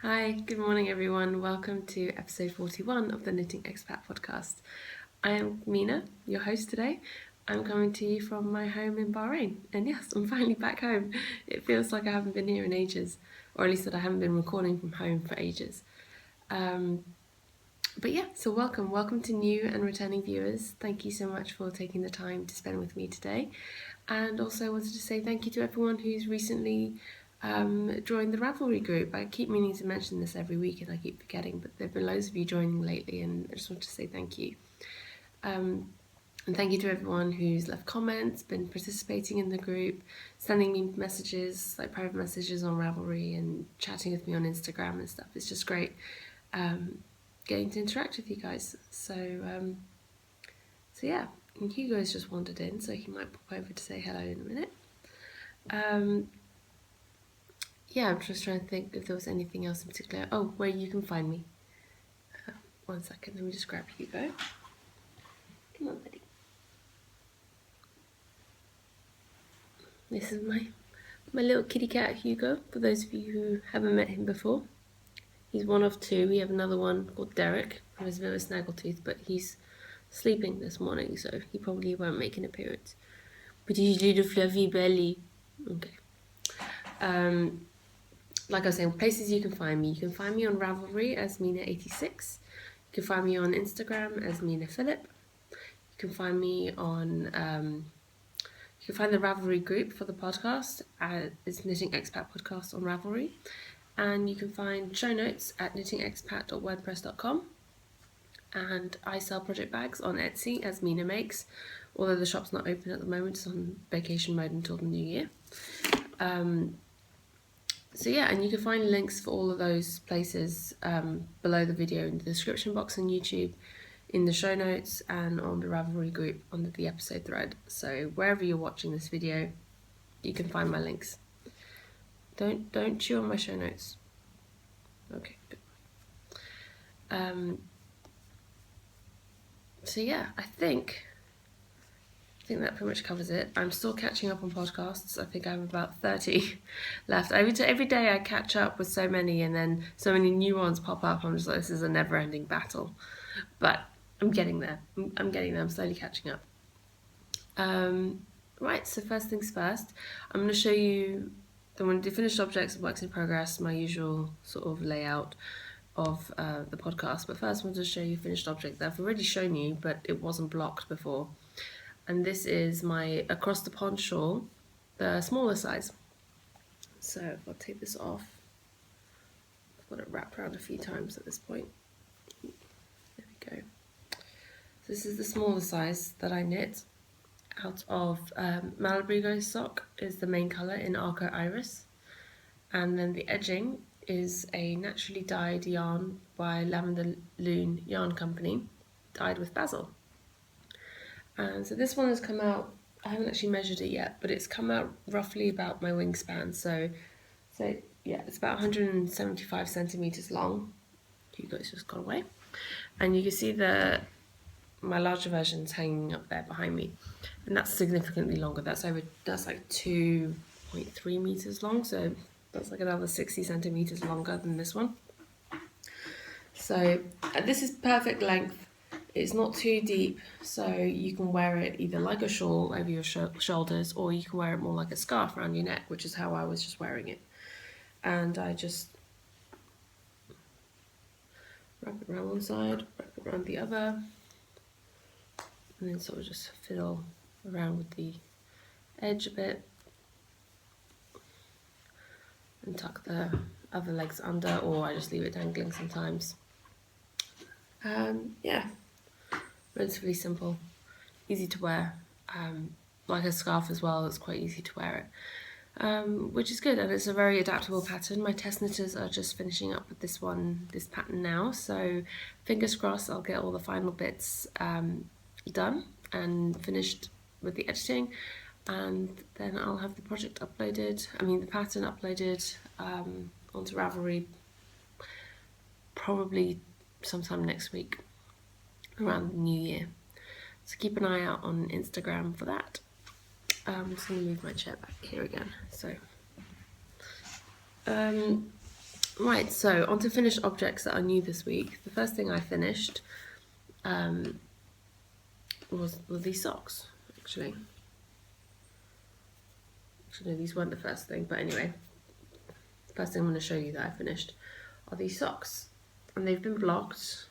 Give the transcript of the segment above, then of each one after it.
Hi, good morning everyone. Welcome to episode 41 of the Knitting Expat Podcast. I am Mina, your host today. I'm coming to you from my home in Bahrain. And yes, I'm finally back home. It feels like I haven't been here in ages, or at least that I haven't been recording from home for ages. But yeah, so welcome to new and returning viewers. Thank you so much for taking the time to spend with me today. And also I wanted to say thank you to everyone who's recently joined the Ravelry group. I keep meaning to mention this every week and I keep forgetting, but there have been loads of you joining lately and I just want to say thank you. And thank you to everyone who's left comments, been participating in the group, sending me messages, like private messages on Ravelry and chatting with me on Instagram and stuff. It's just great getting to interact with you guys. So yeah, and Hugo's just wandered in, so he might pop over to say hello in a minute. Yeah, I'm just trying to think if there was anything else in particular. Oh, where you can find me. 1 second, let me just grab Hugo. Come on, buddy. This is my little kitty cat, Hugo, for those of you who haven't met him before. He's one of two. We have another one called Derek, who has a bit of a snaggletooth, but he's sleeping this morning, so he probably won't make an appearance. But he's little fluffy belly. Okay. Like I was saying, places you can find me. You can find me on Ravelry as Mina86. You can find me on Instagram as Mina Phillip. You can find me on, you can find the Ravelry group for the podcast it's Knitting Expat Podcast on Ravelry. And you can find show notes at knittingexpat.wordpress.com. And I sell project bags on Etsy as Mina Makes, although the shop's not open at the moment. It's on vacation mode until the new year. So yeah, and you can find links for all of those places below the video in the description box on YouTube, in the show notes, and on the Ravelry group under the episode thread. So wherever you're watching this video, you can find my links. Don't chew on my show notes. Okay, good. So yeah, I think that pretty much covers it. I'm still catching up on podcasts. I think I have about 30 left. Every day I catch up with so many and then so many new ones pop up. I'm just like, this is a never-ending battle. But I'm getting there. I'm getting there. I'm slowly catching up. Right, so first things first, I'm going to show you the finished objects and works in progress, my usual sort of layout of the podcast. But first I want to show you finished object that I've already shown you, but it wasn't blocked before. And this is my across the pond shawl, the smaller size. So if I'll take this off, I've got it wrapped around a few times at this point. There we go. So this is the smaller size that I knit out of Malabrigo sock is the main colour in Arco Iris. And then the edging is a naturally dyed yarn by Lavender Loon Yarn Company, dyed with basil. And so this one has come out, I haven't actually measured it yet, but it's come out roughly about my wingspan. So yeah, it's about 175 centimeters long. Hugo's just gone away. And you can see my larger version's hanging up there behind me. And that's significantly longer. That's like 2.3 meters long. So that's like another 60 centimeters longer than this one. So this is perfect length. It's not too deep, so you can wear it either like a shawl over your shoulders, or you can wear it more like a scarf around your neck, which is how I was just wearing it. And I just wrap it around one side, wrap it around the other, and then sort of just fiddle around with the edge a bit, and tuck the other legs under, or I just leave it dangling sometimes. Yeah. Relatively simple, easy to wear, like a scarf as well. It's quite easy to wear it, which is good, and it's a very adaptable pattern. My test knitters are just finishing up with this pattern now, so fingers crossed I'll get all the final bits done and finished with the editing, and then I'll have the pattern uploaded onto Ravelry probably sometime next week, around the new year. So keep an eye out on Instagram for that. I'm just going to move my chair back here again. So Right, so on to finished objects that are new this week. The first thing I finished were these socks, actually. Actually, no, these weren't the first thing, but anyway. The first thing I'm going to show you that I finished are these socks. And they've been blocked,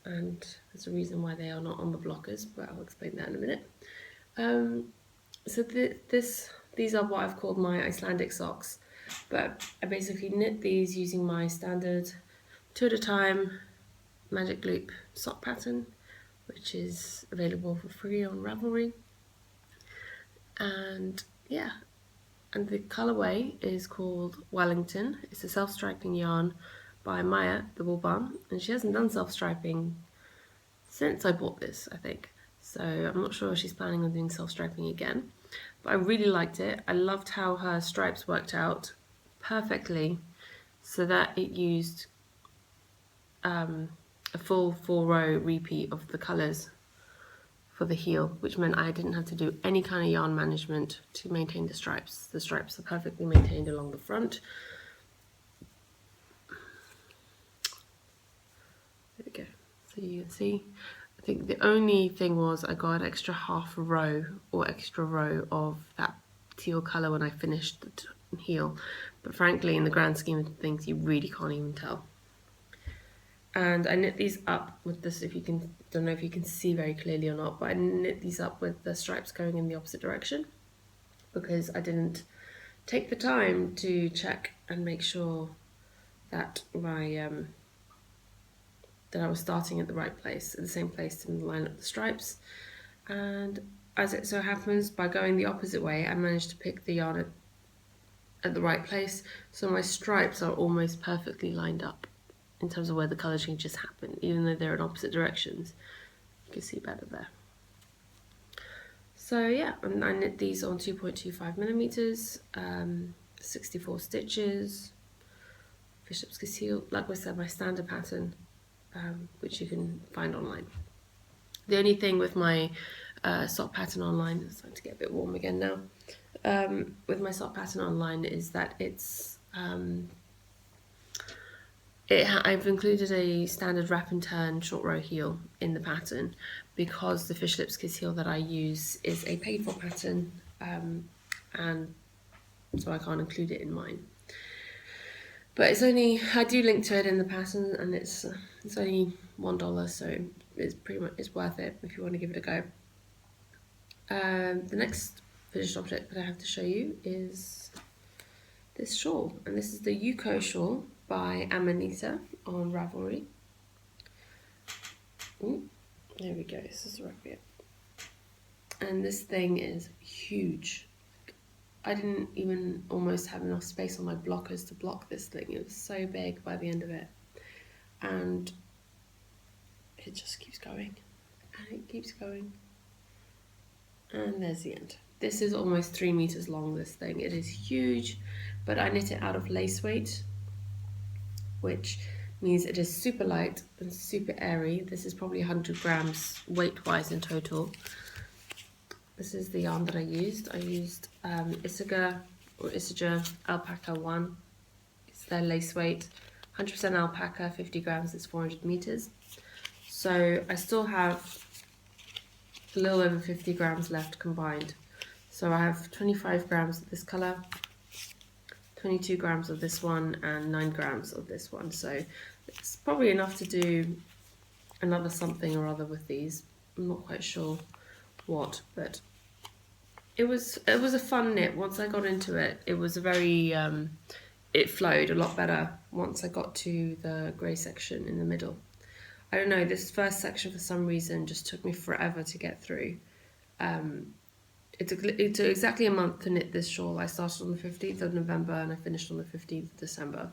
and there's a reason why they are not on the blockers, but I'll explain that in a minute. So these are what I've called my Icelandic socks, but I basically knit these using my standard 2 at a time magic loop sock pattern, which is available for free on Ravelry. And yeah, and the colourway is called Wellington. It's a self-striping yarn by Maya, the wool bum, and she hasn't done self-striping since I bought this, I think. So I'm not sure if she's planning on doing self-striping again, but I really liked it. I loved how her stripes worked out perfectly so that it used a full 4-row repeat of the colours for the heel, which meant I didn't have to do any kind of yarn management to maintain the stripes. The stripes are perfectly maintained along the front. There we go. So you can see, I think the only thing was I got an extra half a row or extra row of that teal colour when I finished the heel, but frankly in the grand scheme of things you really can't even tell. And I knit these up with this, don't know if you can see very clearly or not, but I knit these up with the stripes going in the opposite direction because I didn't take the time to check and make sure that that I was starting at the right place, at the same place to line up the stripes. And as it so happens, by going the opposite way, I managed to pick the yarn at the right place, so my stripes are almost perfectly lined up in terms of where the colour changes happen, even though they're in opposite directions. You can see better there. So yeah, and I knit these on 2.25 millimeters, 64 stitches, Bishop's Conceal, like I said, my standard pattern, which you can find online. The only thing with my sock pattern online, it's starting to get a bit warm again now, with my sock pattern online is that I've included a standard wrap and turn short row heel in the pattern because the fish lips kiss heel that I use is a paid for pattern, and so I can't include it in mine. But I do link to it in the pattern, and it's only $1, so it's worth it if you want to give it a go. The next finished object that I have to show you is this shawl, and this is the Hugo shawl by Amanita on Ravelry. Ooh, there we go, this is the right bit. And this thing is huge. I didn't even almost have enough space on my blockers to block this thing. It was so big by the end of it. And it just keeps going. And it keeps going. And there's the end. This is almost 3 meters long, this thing. It is huge, but I knit it out of lace weight, which means it is super light and super airy. This is probably 100 grams weight-wise in total. This is the yarn that I used. I used Isaga Alpaca 1. It's their lace weight. 100% alpaca, 50 grams is 400 meters. So I still have a little over 50 grams left combined. So I have 25 grams of this color, 22 grams of this one, and 9 grams of this one. So it's probably enough to do another something or other with these. I'm not quite sure what, but it was a fun knit. Once I got into it, it was a very it flowed a lot better once I got to the grey section in the middle. I don't know, this first section for some reason just took me forever to get through. It took exactly a month to knit this shawl. I started on the 15th of November and I finished on the 15th of December.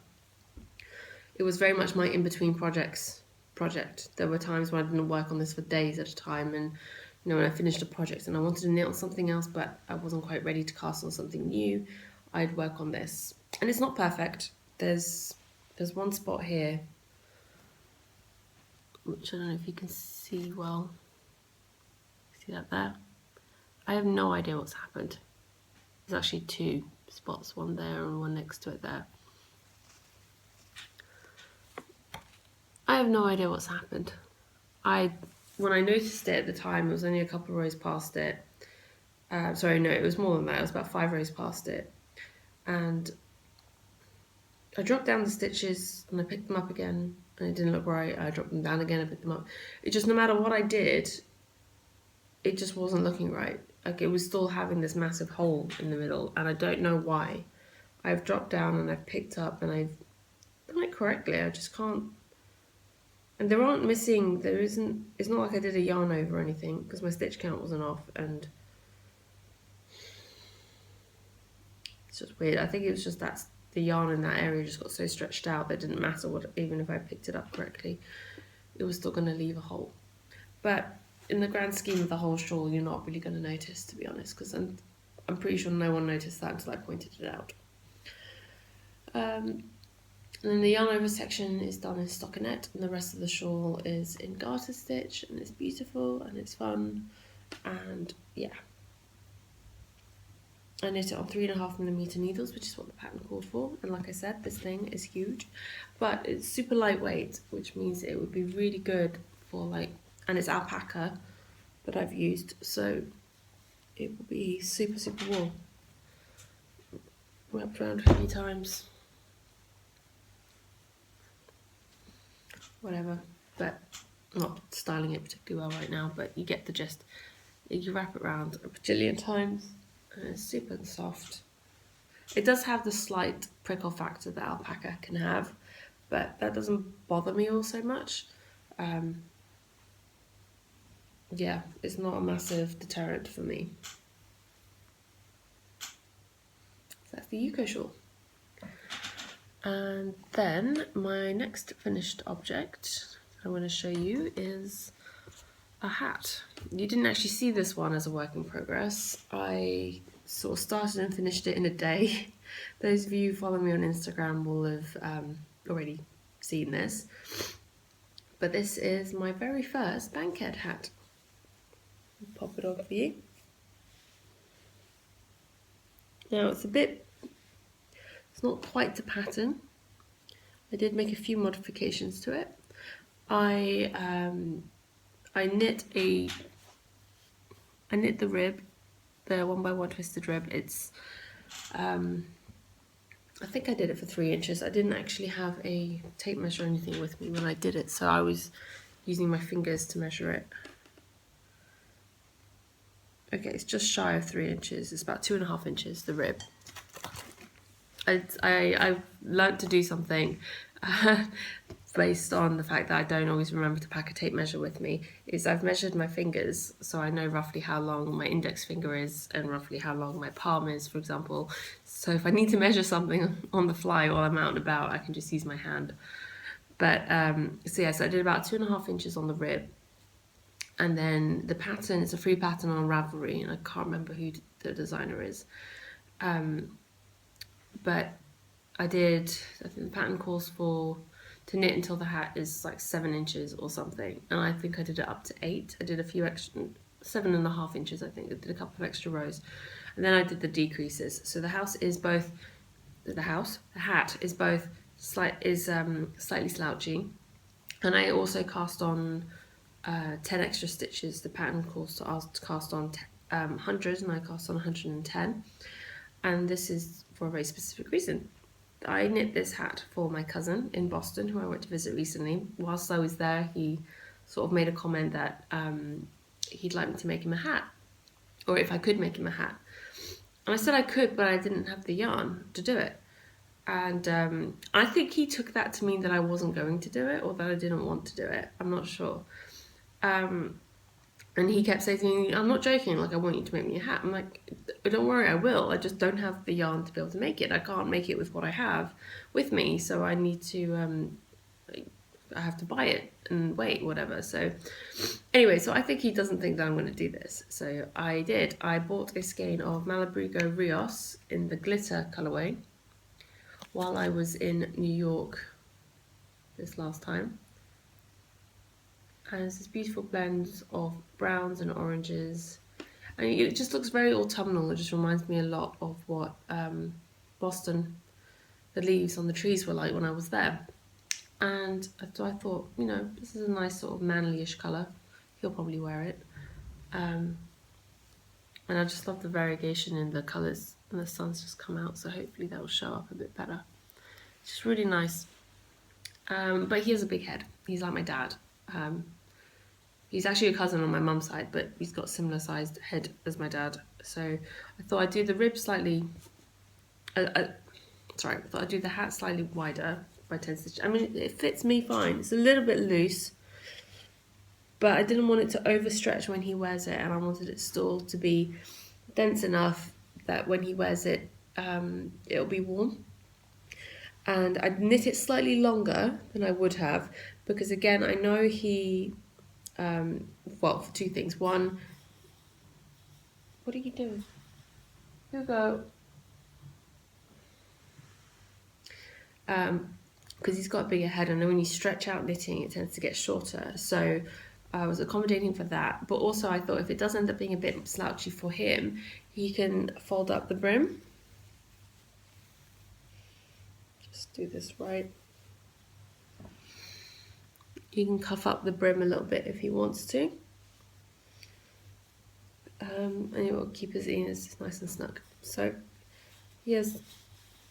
It was very much my in-between project. There were times when I didn't work on this for days at a time, and when I finished a project and I wanted to knit on something else but I wasn't quite ready to cast on something new, I'd work on this. And it's not perfect. There's one spot here which I don't know if you can see well. See that there? I have no idea what's happened. There's actually 2 spots, one there and one next to it there. I have no idea what's happened. When I noticed it at the time, it was only a couple of rows past it. Sorry, no, it was more than that. It was about 5 rows past it. And I dropped down the stitches and I picked them up again and it didn't look right. I dropped them down again and picked them up. It just, no matter what I did, it just wasn't looking right. Like, it was still having this massive hole in the middle, and I don't know why. I've dropped down and I've picked up and I've done it correctly. I just can't. And there aren't missing, there isn't, it's not like I did a yarn over or anything, because my stitch count wasn't off, and it's just weird. I think it was just that the yarn in that area just got so stretched out that it didn't matter what, even if I picked it up correctly, it was still going to leave a hole. But in the grand scheme of the whole shawl, you're not really going to notice, to be honest, because I'm pretty sure no one noticed that until I pointed it out. And then the yarn over section is done in stockinette, and the rest of the shawl is in garter stitch, and it's beautiful and it's fun, and yeah. I knit it on 3.5mm needles, which is what the pattern called for, and like I said, this thing is huge, but it's super lightweight, which means it would be really good for like, and it's alpaca that I've used, so it will be super, super warm. Wrapped around a few times. Whatever, but I'm not styling it particularly well right now, but you get the gist. You wrap it around a bajillion times, and it's super soft. It does have the slight prickle factor that alpaca can have, but that doesn't bother me all so much. Yeah, it's not a massive deterrent for me. So that's the Hugo shawl. And then my next finished object I want to show you is a hat. You didn't actually see this one as a work in progress. I sort of started and finished it in a day. Those of you who follow me on Instagram will have already seen this. But this is my very first bankhead hat. I'll pop it on for you. Now it's not quite the pattern. I did make a few modifications to it. I knit the rib, the 1x1 twisted rib. It's I think I did it for 3 inches. I didn't actually have a tape measure or anything with me when I did it, so I was using my fingers to measure it. Okay, it's just shy of 3 inches. It's about 2.5 inches, the rib. I've learnt to do something based on the fact that I don't always remember to pack a tape measure with me, is I've measured my fingers, so I know roughly how long my index finger is and roughly how long my palm is, for example. So if I need to measure something on the fly while I'm out and about, I can just use my hand. But so yes, I did about 2.5 inches on the rib. And then the pattern is a free pattern on Ravelry, and I can't remember who the designer is. But I think the pattern calls for to knit until the hat is like 7 inches or something, and I think I did it up to 8. I did a few extra, 7.5 inches, I think. I did a couple of extra rows, and then I did the decreases. So the hat is both slightly slouchy, and I also cast on 10 extra stitches. The pattern calls to us to cast on 100, and I cast on 110, and this is for a very specific reason. I knit this hat for my cousin in Boston, who I went to visit recently. Whilst I was there, he sort of made a comment that he'd like me to make him a hat, or if I could make him a hat. And I said I could, but I didn't have the yarn to do it. And I think he took that to mean that I wasn't going to do it, or that I didn't want to do it. I'm not sure. And he kept saying to me, I'm not joking, like, I want you to make me a hat. I'm like, don't worry, I will. I just don't have the yarn to be able to make it. I can't make it with what I have with me, so I need to, I have to buy it and wait, whatever. So anyway, so I think he doesn't think that I'm going to do this. So I did. I bought a skein of Malabrigo Rios in the glitter colourway while I was in New York this last time. And it's this beautiful blend of browns and oranges. And it just looks very autumnal. It just reminds me a lot of what Boston, the leaves on the trees were like when I was there. And so I thought, this is a nice sort of manly-ish colour. He'll probably wear it. And I just love the variegation in the colours, and the sun's just come out, so hopefully that will show up a bit better. It's just really nice. But he has a big head. He's like my dad. He's actually a cousin on my mum's side, but he's got a similar sized head as my dad. So I thought I'd do the rib slightly... I thought I'd do the hat slightly wider by 10 stitches. I mean, it fits me fine. It's a little bit loose, but I didn't want it to overstretch when he wears it, and I wanted it still to be dense enough that when he wears it, it'll be warm. And I'd knit it slightly longer than I would have, because again, I know he... for two things. One, what are you doing? Hugo. Because he's got a bigger head, and when you stretch out knitting, it tends to get shorter. So I was accommodating for that. But also I thought if it does end up being a bit slouchy for him, he can fold up the brim. Just do this right. He can cuff up the brim a little bit if he wants to. And it will keep his ears nice and snug. So he has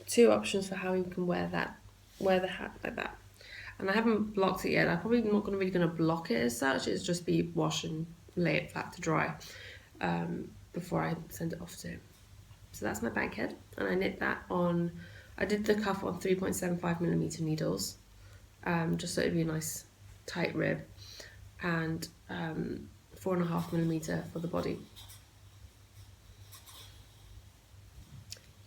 two options for how he can wear the hat like that. And I haven't blocked it yet. I'm probably not really going to block it as such. It's just be wash and lay it flat to dry before I send it off to him. So that's my back head, and I knit that on... I did the cuff on 3.75mm needles, just so it'd be a nice tight rib, and 4.5mm for the body.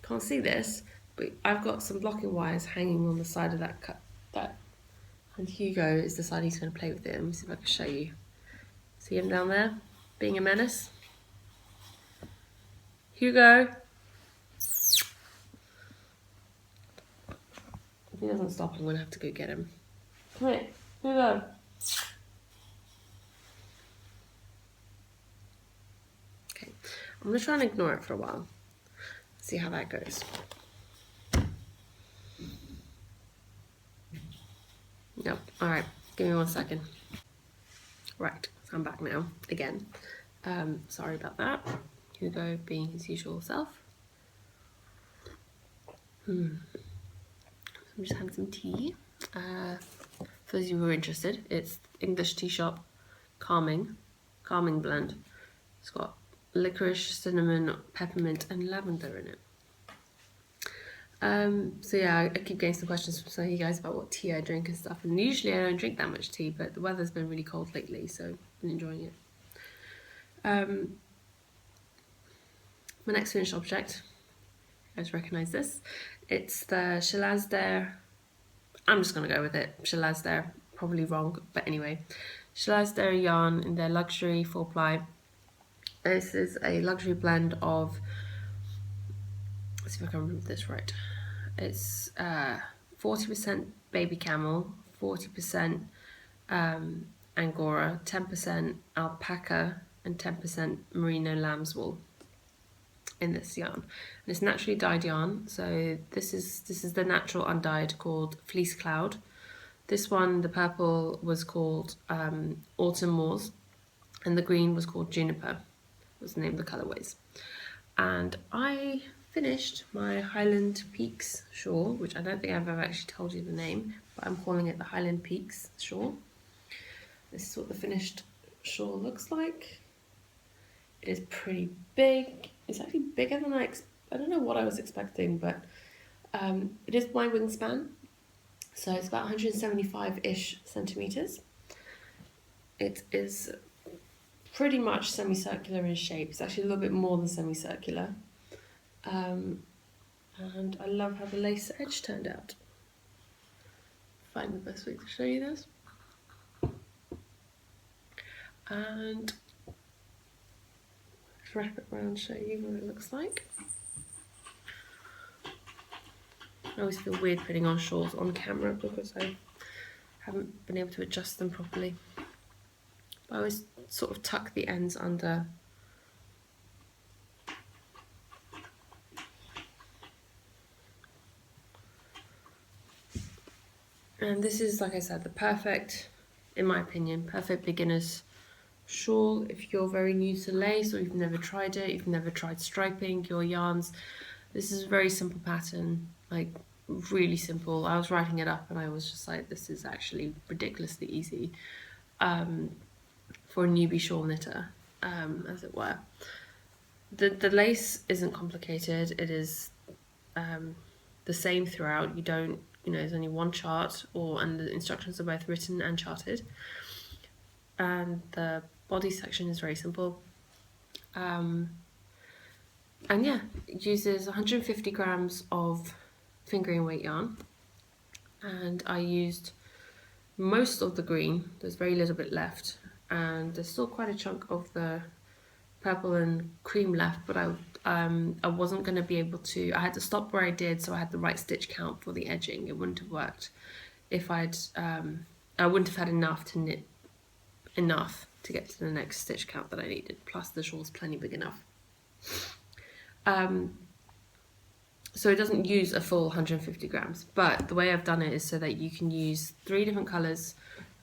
Can't see this, but I've got some blocking wires hanging on the side of that cut. And Hugo is deciding he's going to play with it. Let me see if I can show you. See him down there, being a menace? Hugo! If he doesn't stop, I'm going to have to go get him. Come here, Hugo! Okay, I'm going to try and ignore it for a while. See how that goes. Yep, alright, give me 1 second. Right, so I'm back now, again. Sorry about that. Hugo being his usual self. I'm just having some tea. For those of you who are interested, it's English tea shop calming blend. It's got licorice, cinnamon, peppermint and lavender in it. So yeah, I keep getting some questions from some of you guys about what tea I drink and stuff, and usually I don't drink that much tea, but the weather's been really cold lately, so I've been enjoying it. My next finished object, you guys recognise this, it's the Shalazder, I'm just going to go with it, Shalazder, probably wrong, but anyway, Shalazder yarn in their luxury 4-ply. This is a luxury blend of, let's see if I can remember this right, it's 40% baby camel, 40% Angora, 10% alpaca and 10% merino lamb's wool in this yarn. And it's naturally dyed yarn, so this is the natural undyed called Fleece Cloud. This one, the purple was called Autumn Moors, and the green was called Juniper, was the name of the colourways. And I finished my Highland Peaks shawl, which I don't think I've ever actually told you the name, but I'm calling it the Highland Peaks shawl. This is what the finished shawl looks like. It is pretty big. It's actually bigger than I don't know what I was expecting, but it is my wingspan. So it's about 175-ish centimetres. It is pretty much semicircular in shape. It's actually a little bit more than semicircular. And I love how the lace edge turned out. Find the best way to show you this. And just wrap it around, show you what it looks like. I always feel weird putting on shawls on camera because I haven't been able to adjust them properly. But I always sort of tuck the ends under. And this is, like I said, the perfect, in my opinion, perfect beginner's shawl if you're very new to lace or you've never tried it, you've never tried striping your yarns. This is a very simple pattern, like really simple. I was writing it up and I was just like, this is actually ridiculously easy for a newbie shawl knitter, as it were. The lace isn't complicated. It is the same throughout. You don't, there's only one chart, and the instructions are both written and charted. And the body section is very simple. And yeah, it uses 150 grams of fingering weight yarn. And I used most of the green. There's very little bit left. And there's still quite a chunk of the purple and cream left, but I wasn't going to be able to. I had to stop where I did, so I had the right stitch count for the edging. It wouldn't have worked if I wouldn't have had enough to knit enough to get to the next stitch count that I needed. Plus the shawl's plenty big enough. So it doesn't use a full 150 grams, but the way I've done it is so that you can use 3 different colours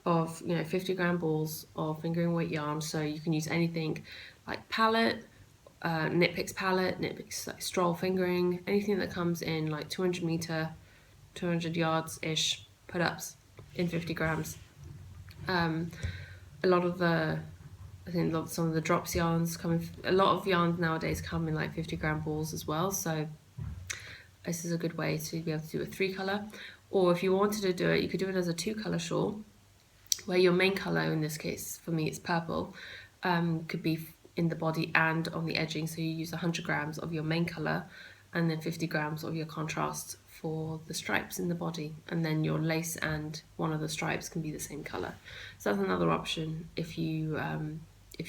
of 50-gram balls of fingering weight yarn. So you can use anything like palette, Knit Picks palette, Knit Picks like stroll fingering, anything that comes in like 200 yards ish put ups in 50 grams. A lot of some of the drops yarns a lot of yarns nowadays come in like 50-gram balls as well. So this is a good way to be able to do a 3-color, or if you wanted to do it, you could do it as a 2-color shawl, where your main color, in this case for me it's purple, could be in the body and on the edging. So you use 100 grams of your main color and then 50 grams of your contrast for the stripes in the body, and then your lace and one of the stripes can be the same color. So that's another option if you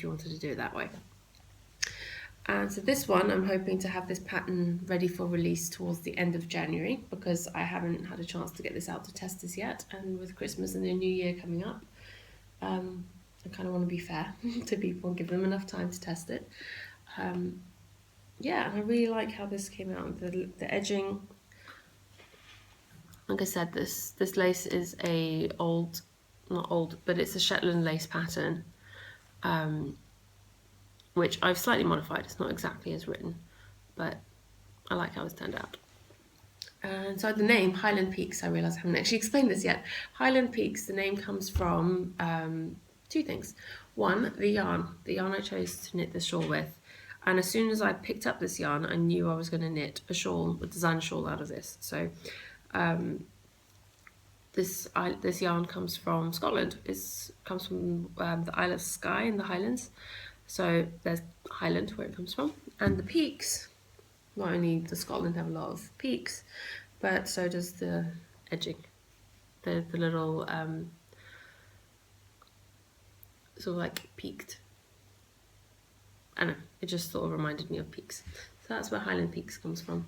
wanted to do it that way. And so this one, I'm hoping to have this pattern ready for release towards the end of January, because I haven't had a chance to get this out to testers yet. And with Christmas and the New Year coming up, I kind of want to be fair to people and give them enough time to test it. Yeah, and I really like how this came out. The edging, like I said, this lace is not old, but it's a Shetland lace pattern. Which I've slightly modified. It's not exactly as written, but I like how it's turned out. And so the name, Highland Peaks, I realise I haven't actually explained this yet. Highland Peaks, the name comes from 2 things. One, the yarn I chose to knit this shawl with. And as soon as I picked up this yarn, I knew I was going to knit a design shawl out of this. So this yarn comes from Scotland. It comes from the Isle of Skye in the Highlands. So there's Highland, where it comes from, and the peaks. Not only does Scotland have a lot of peaks, but so does the edging, the little sort of like peaked. I don't know, it just sort of reminded me of peaks. So that's where Highland Peaks comes from,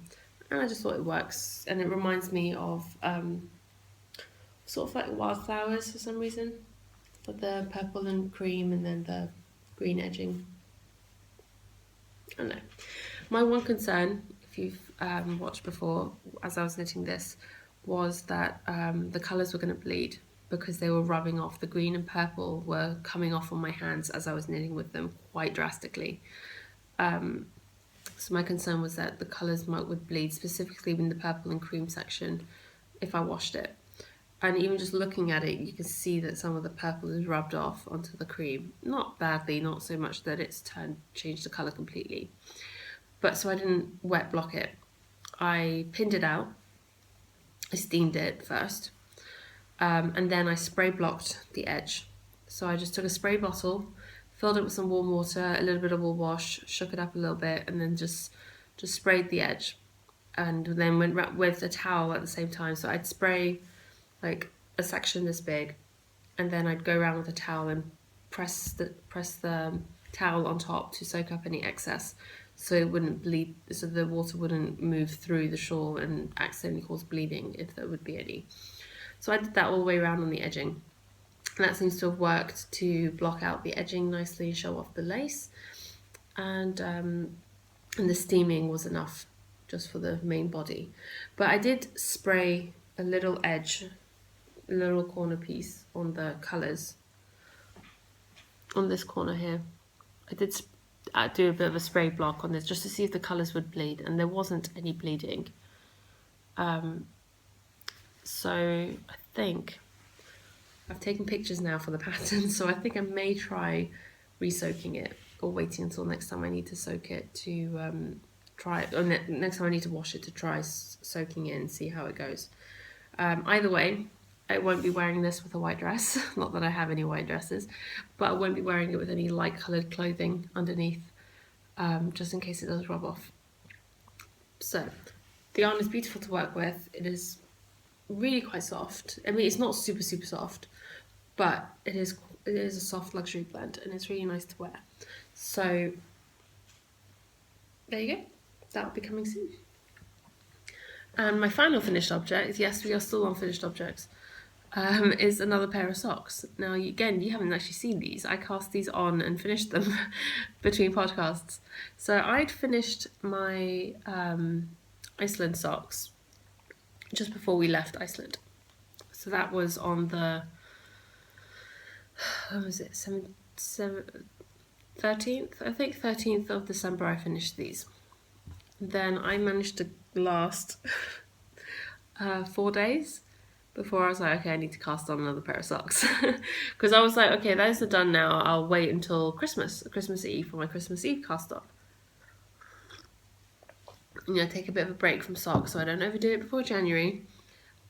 and I just thought it works, and it reminds me of sort of like wildflowers for some reason, with the purple and cream and then the green edging. I don't know. My one concern, if you've watched before, as I was knitting this, was that the colours were going to bleed because they were rubbing off. The green and purple were coming off on my hands as I was knitting with them quite drastically. So my concern was that the colours would bleed, specifically in the purple and cream section, if I washed it. And even just looking at it, you can see that some of the purple is rubbed off onto the cream. Not badly, not so much that it's changed the colour completely. But so I didn't wet block it. I pinned it out. I steamed it first. And then I spray blocked the edge. So I just took a spray bottle, filled it with some warm water, a little bit of wool wash, shook it up a little bit, and then just sprayed the edge. And then went with a towel at the same time. So I'd spray like a section this big, and then I'd go around with a towel and press the towel on top to soak up any excess, so it wouldn't bleed, so the water wouldn't move through the shawl and accidentally cause bleeding if there would be any. So I did that all the way around on the edging, and that seems to have worked to block out the edging nicely, show off the lace, and the steaming was enough just for the main body. But I did spray a little edge little corner piece on the colours on this corner here. I did do a bit of a spray block on this just to see if the colours would bleed, and there wasn't any bleeding. So I think I've taken pictures now for the pattern, so I think I may try re-soaking it or waiting until next time I need to soak it to try it, or next time I need to wash it to try soaking it and see how it goes. Either way, I won't be wearing this with a white dress, not that I have any white dresses, but I won't be wearing it with any light coloured clothing underneath, just in case it does rub off. So, the yarn is beautiful to work with. It is really quite soft. I mean, it's not super soft, but it is a soft luxury blend, and it's really nice to wear. So, there you go. That'll be coming soon. And my final finished object, yes, we are still on finished objects, is another pair of socks. Now, again, you haven't actually seen these. I cast these on and finished them between podcasts. So I'd finished my Iceland socks just before we left Iceland. So that was on the, when was it, 13th? I think 13th of December I finished these. Then I managed to last 4 days before I was like, okay, I need to cast on another pair of socks. Because I was like, okay, those are done now. I'll wait until Christmas Eve for my Christmas Eve cast on. You know, take a bit of a break from socks so I don't overdo it before January.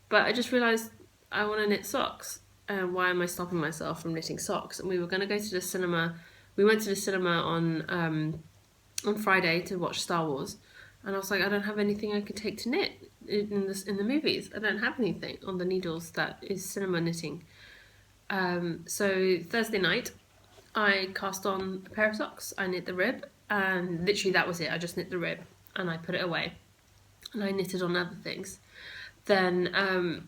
But I just realised I want to knit socks. And why am I stopping myself from knitting socks? And we were going to go to the cinema. We went to the cinema on Friday to watch Star Wars. And I was like, I don't have anything I could take to knit in the movies. I don't have anything on the needles that is cinema knitting. So Thursday night, I cast on a pair of socks. I knit the rib, and literally that was it. I just knit the rib, and I put it away. And I knitted on other things. Then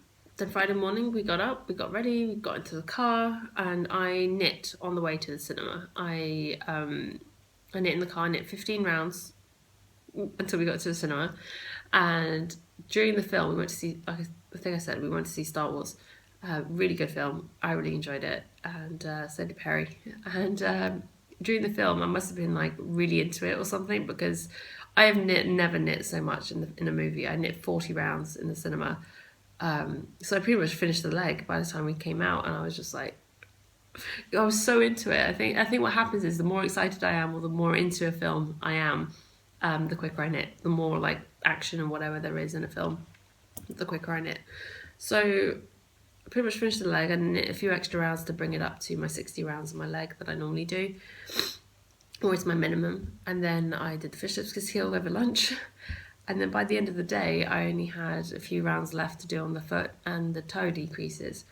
Friday morning, we got up, we got ready, we got into the car, and I knit on the way to the cinema. I knit in the car, knit 15 rounds until we got to the cinema, and during the film we went to see, like I think I said, we went to see Star Wars. Really good film. I really enjoyed it, and so did Perry. And during the film I must have been like really into it or something, because I have never knit so much in a movie. I knit 40 rounds in the cinema, so I pretty much finished the leg by the time we came out, and I was just like, I was so into it. I think what happens is the more excited I am, or the more into a film I am, the quicker I knit. The more like action and whatever there is in a film, the quicker I knit. So I pretty much finished the leg. I knit a few extra rounds to bring it up to my 60 rounds on my leg that I normally do, or it's my minimum. And then I did the fish lips kiss heel over lunch. And then by the end of the day, I only had a few rounds left to do on the foot and the toe decreases,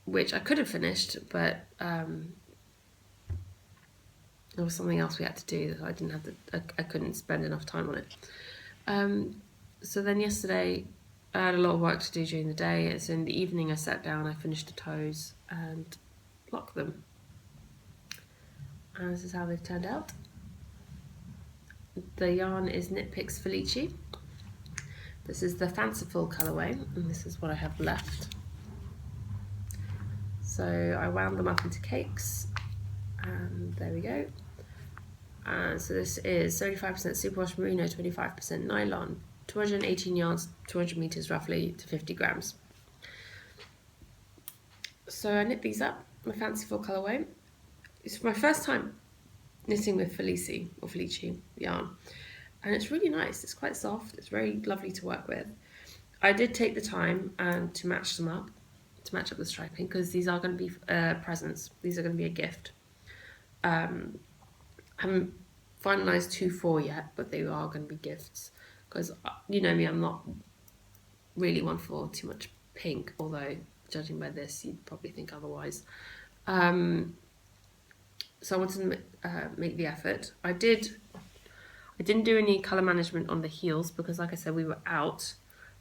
which I could have finished, but there was something else we had to do that I didn't have I couldn't spend enough time on it. So then yesterday I had a lot of work to do during the day, so in the evening I sat down, I finished the toes and blocked them. And this is how they've turned out. The yarn is Knit Picks Felici. This is the fanciful colourway, and this is what I have left. So I wound them up into cakes, and there we go. So this is 35% superwash merino, 25% nylon, 218 yards, 200 meters roughly to 50 grams. So I knit these up, my fanciful colourway. It's my first time knitting with Felici yarn, and it's really nice. It's quite soft. It's very lovely to work with. I did take the time to match them up, to match up the striping, because these are going to be presents. These are going to be a gift. I haven't finalised 2-4 yet, but they are going to be gifts, because you know me, I'm not really one for too much pink, although judging by this you'd probably think otherwise. So I wanted to make the effort. I didn't do any colour management on the heels, because like I said, we were out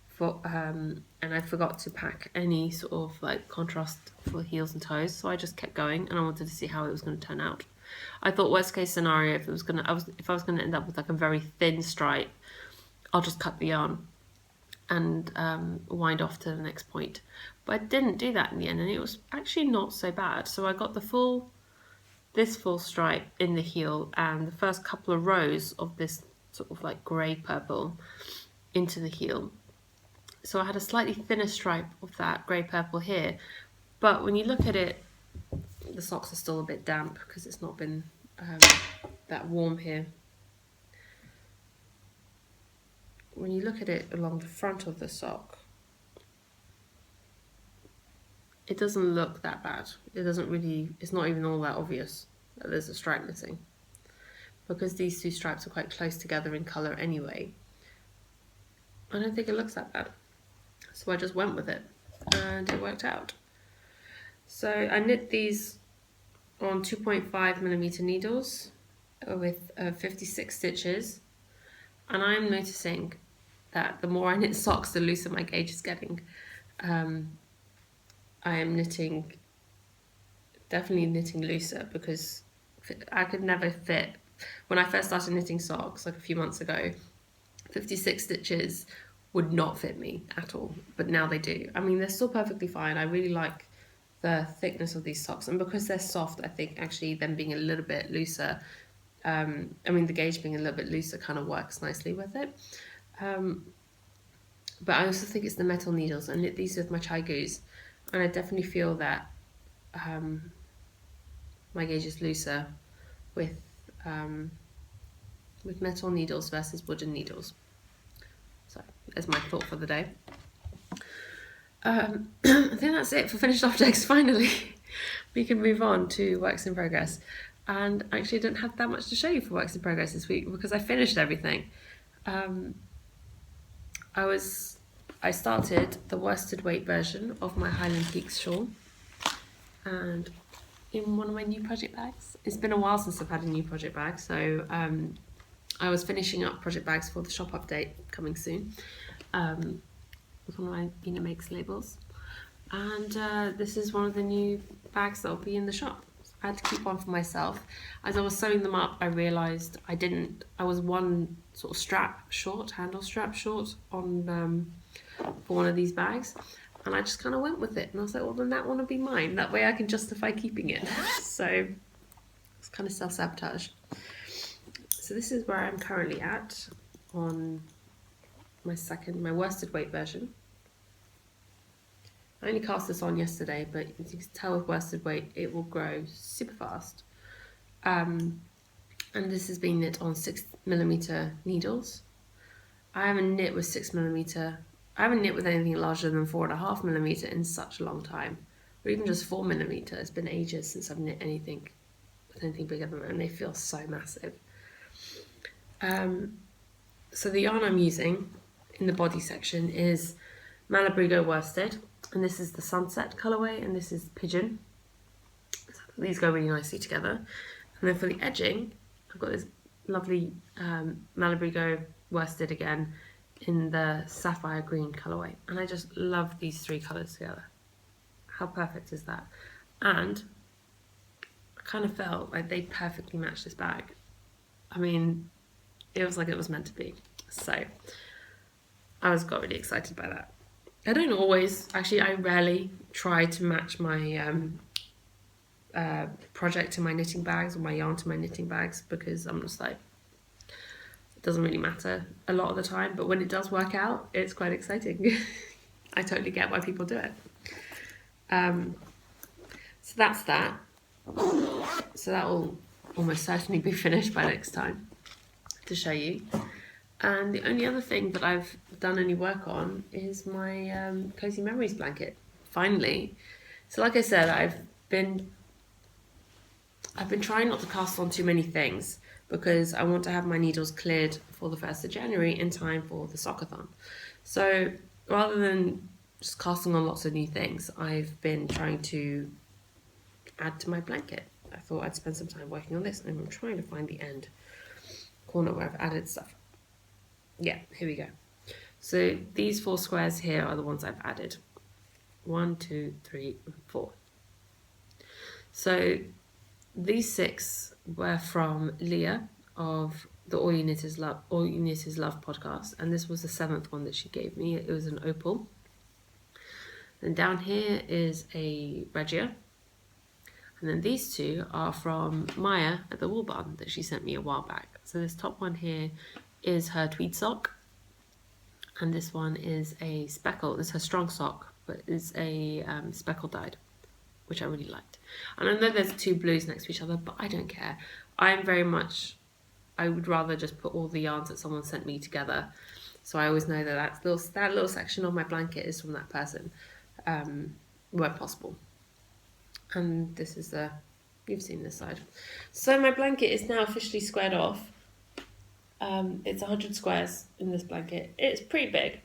for and I forgot to pack any sort of like contrast for heels and toes, so I just kept going, and I wanted to see how it was going to turn out. I thought worst case scenario, if I was going to end up with like a very thin stripe, I'll just cut the yarn and wind off to the next point. But I didn't do that in the end, and it was actually not so bad. So I got this full stripe in the heel and the first couple of rows of this sort of like grey purple into the heel. So I had a slightly thinner stripe of that grey purple here, but when you look at it, the socks are still a bit damp because it's not been that warm here. When you look at it along the front of the sock, it doesn't look that bad. It's not even all that obvious that there's a stripe missing, because these two stripes are quite close together in colour anyway. I don't think it looks that bad. So I just went with it and it worked out. So I knit these on 2.5mm needles with 56 stitches, and I'm noticing that the more I knit socks, the looser my gauge is getting. I am definitely knitting looser, because I could never fit, when I first started knitting socks like a few months ago, 56 stitches would not fit me at all, but now they do. I mean, they're still perfectly fine. I really like the thickness of these socks, and because they're soft, I think actually them being a little bit looser, the gauge being a little bit looser kind of works nicely with it. But I also think it's the metal needles. I knit these with my chai goose, and I definitely feel that my gauge is looser with metal needles versus wooden needles. So there's my thought for the day. I think that's it for finished objects. Finally, we can move on to works in progress. And actually, I didn't have that much to show you for works in progress this week because I finished everything. I started the worsted weight version of my Highland Peaks shawl, and in one of my new project bags. It's been a while since I've had a new project bag, so I was finishing up project bags for the shop update coming soon. With one of my Ina Makes labels, and this is one of the new bags that will be in the shop. I had to keep one for myself. As I was sewing them up, I realised I was one sort of handle strap short on for one of these bags, and I just kind of went with it, and I was like, well, then that one will be mine. That way I can justify keeping it. So it's kind of self-sabotage. So this is where I'm currently at on my worsted weight version. I only cast this on yesterday, but as you can tell with worsted weight, it will grow super fast. And this has been knit on 6mm needles. I haven't knit with 6mm. I haven't knit with anything larger than 4.5mm in such a long time, or even just 4mm. It's been ages since I've knit anything with anything bigger than that, and they feel so massive. So the yarn I'm using in the body section is Malabrigo worsted, and this is the Sunset colourway, and this is Pigeon. So these go really nicely together. And then for the edging, I've got this lovely Malabrigo worsted again in the Sapphire Green colourway, and I just love these three colours together. How perfect is that? And I kind of felt like they perfectly matched this bag. I mean, it was like it was meant to be. So I got really excited by that. I rarely try to match my project to my knitting bags, or my yarn to my knitting bags, because I'm just like, it doesn't really matter a lot of the time, but when it does work out, it's quite exciting. I totally get why people do it. So that's that. So that will almost certainly be finished by next time to show you. And the only other thing that I've done any work on is my Cozy Memories blanket, finally. So like I said, I've been trying not to cast on too many things, because I want to have my needles cleared for the 1st of January in time for the sockathon. So rather than just casting on lots of new things, I've been trying to add to my blanket. I thought I'd spend some time working on this, and I'm trying to find the end corner where I've added stuff. Yeah, here we go. So these 4 squares here are the ones I've added. 1, 2, 3, and 4. So these 6 were from Leah of the All You Knit Is Love podcast, and this was the 7th one that she gave me. It was an opal. And down here is a Regia. And then these two are from Maya at the Wool Barn that she sent me a while back. So this top one here is her tweed sock. And this one is a speckle. It's her strong sock, but it's a speckle dyed, which I really liked. And I know there's 2 blues next to each other, but I don't care. I would rather just put all the yarns that someone sent me together. So I always know that that little section of my blanket is from that person, where possible. And this is you've seen this side. So my blanket is now officially squared off. It's 100 squares in this blanket. It's pretty big,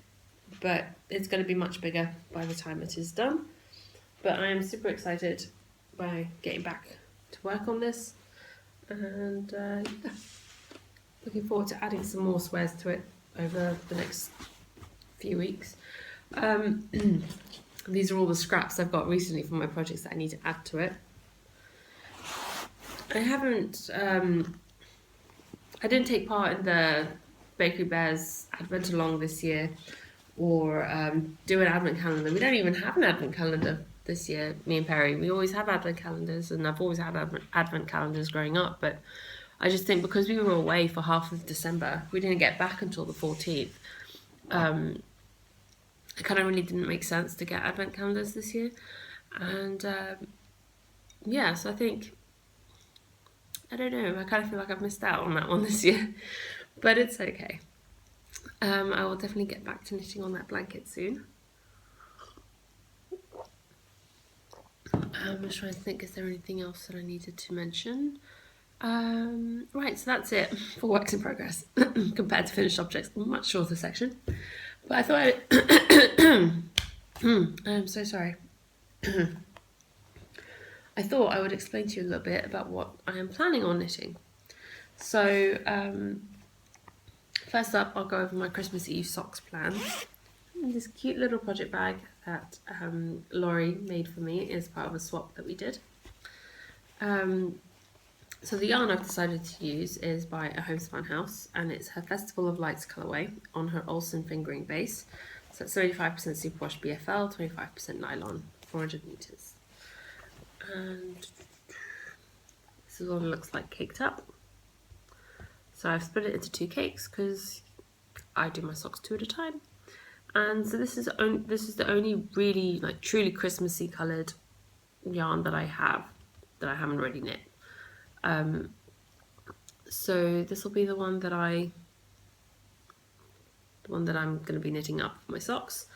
but it's going to be much bigger by the time it is done. But I am super excited by getting back to work on this. And yeah, looking forward to adding some more squares to it over the next few weeks. These are all the scraps I've got recently from my projects that I need to add to it. I didn't take part in the Bakery Bears Advent Along this year, or do an advent calendar. We don't even have an advent calendar this year, me and Perry. We always have advent calendars, and I've always had advent calendars growing up, but I just think because we were away for half of December, we didn't get back until the 14th. It kind of really didn't make sense to get advent calendars this year. And yeah, so I think, I don't know, I kind of feel like I've missed out on that one this year, but it's okay. I will definitely get back to knitting on that blanket soon. I'm just trying to think, is there anything else that I needed to mention? Right, so that's it for works in progress compared to finished objects. Much shorter section, but I thought I'm so sorry. I thought I would explain to you a little bit about what I am planning on knitting. So first up, I'll go over my Christmas Eve socks plan. And this cute little project bag that Laurie made for me is part of a swap that we did. So the yarn I've decided to use is by a Homespun House, and it's her Festival of Lights colourway on her Olsen fingering base. So it's 75% superwash BFL, 25% nylon, 400 meters. And this is what it looks like caked up. So I've split it into 2 cakes because I do my socks 2 at a time. And so this is the only really truly Christmassy coloured yarn that I haven't already knit. So this will be the one that I'm going to be knitting up for my socks.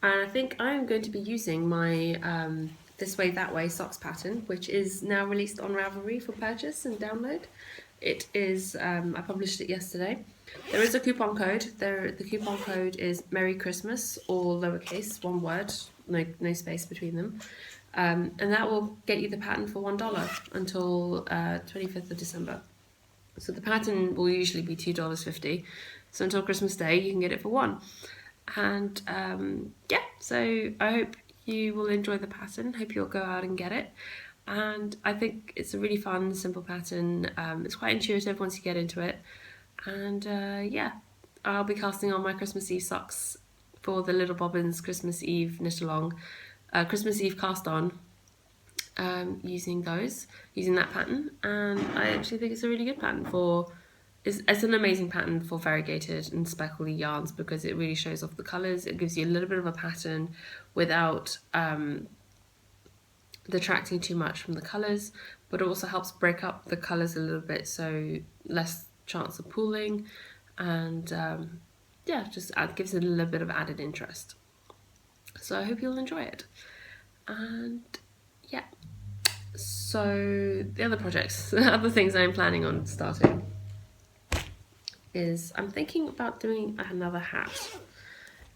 And I think I'm going to be using my This Way That Way socks pattern, which is now released on Ravelry for purchase and download. It is, I published it yesterday. There is a coupon code. The coupon code is Merry Christmas, all lowercase, one word, no space between them. And that will get you the pattern for $1 until 25th of December. So the pattern will usually be $2.50. So until Christmas Day, you can get it for $1. And yeah, so I hope you will enjoy the pattern. Hope you'll go out and get it. And I think it's a really fun, simple pattern. It's quite intuitive once you get into it. And yeah, I'll be casting on my Christmas Eve socks for the Little Bobbins Christmas Eve knit along. Christmas Eve cast on, using that pattern, and I actually think it's a really good pattern it's an amazing pattern for variegated and speckly yarns because it really shows off the colours. It gives you a little bit of a pattern without detracting too much from the colours, but it also helps break up the colours a little bit, so less chance of pooling, and yeah, just gives it a little bit of added interest. So I hope you'll enjoy it. And yeah, so the other projects, the other things I'm planning on starting is I'm thinking about doing another hat.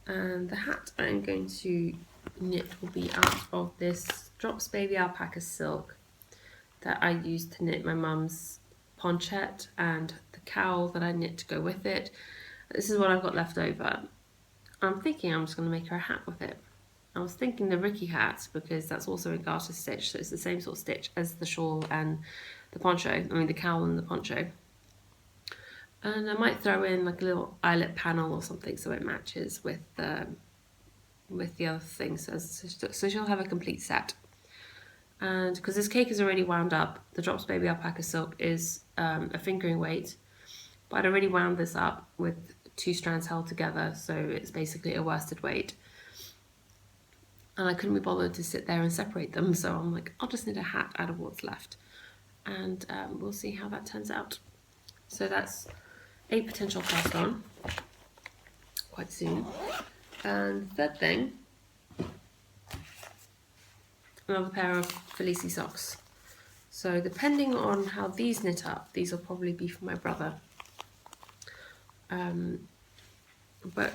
And the hat I'm going to knit will be out of this Drops Baby Alpaca silk that I used to knit my mum's ponchette and the cowl that I knit to go with it. This is what I've got left over. I'm thinking I'm just going to make her a hat with it. I was thinking the Ricky hat because that's also a garter stitch, so it's the same sort of stitch as the shawl and the poncho, the cowl and the poncho. And I might throw in like a little eyelet panel or something so it matches with the other things. So she'll have a complete set. And because this cake is already wound up, the Drops Baby Alpaca Silk is a fingering weight, but I'd already wound this up with 2 strands held together, so it's basically a worsted weight. And I couldn't be bothered to sit there and separate them, so I'm like, I'll just knit a hat out of what's left. And we'll see how that turns out. So that's a potential cast on quite soon. And third thing, another pair of Felici socks. So depending on how these knit up, these will probably be for my brother. But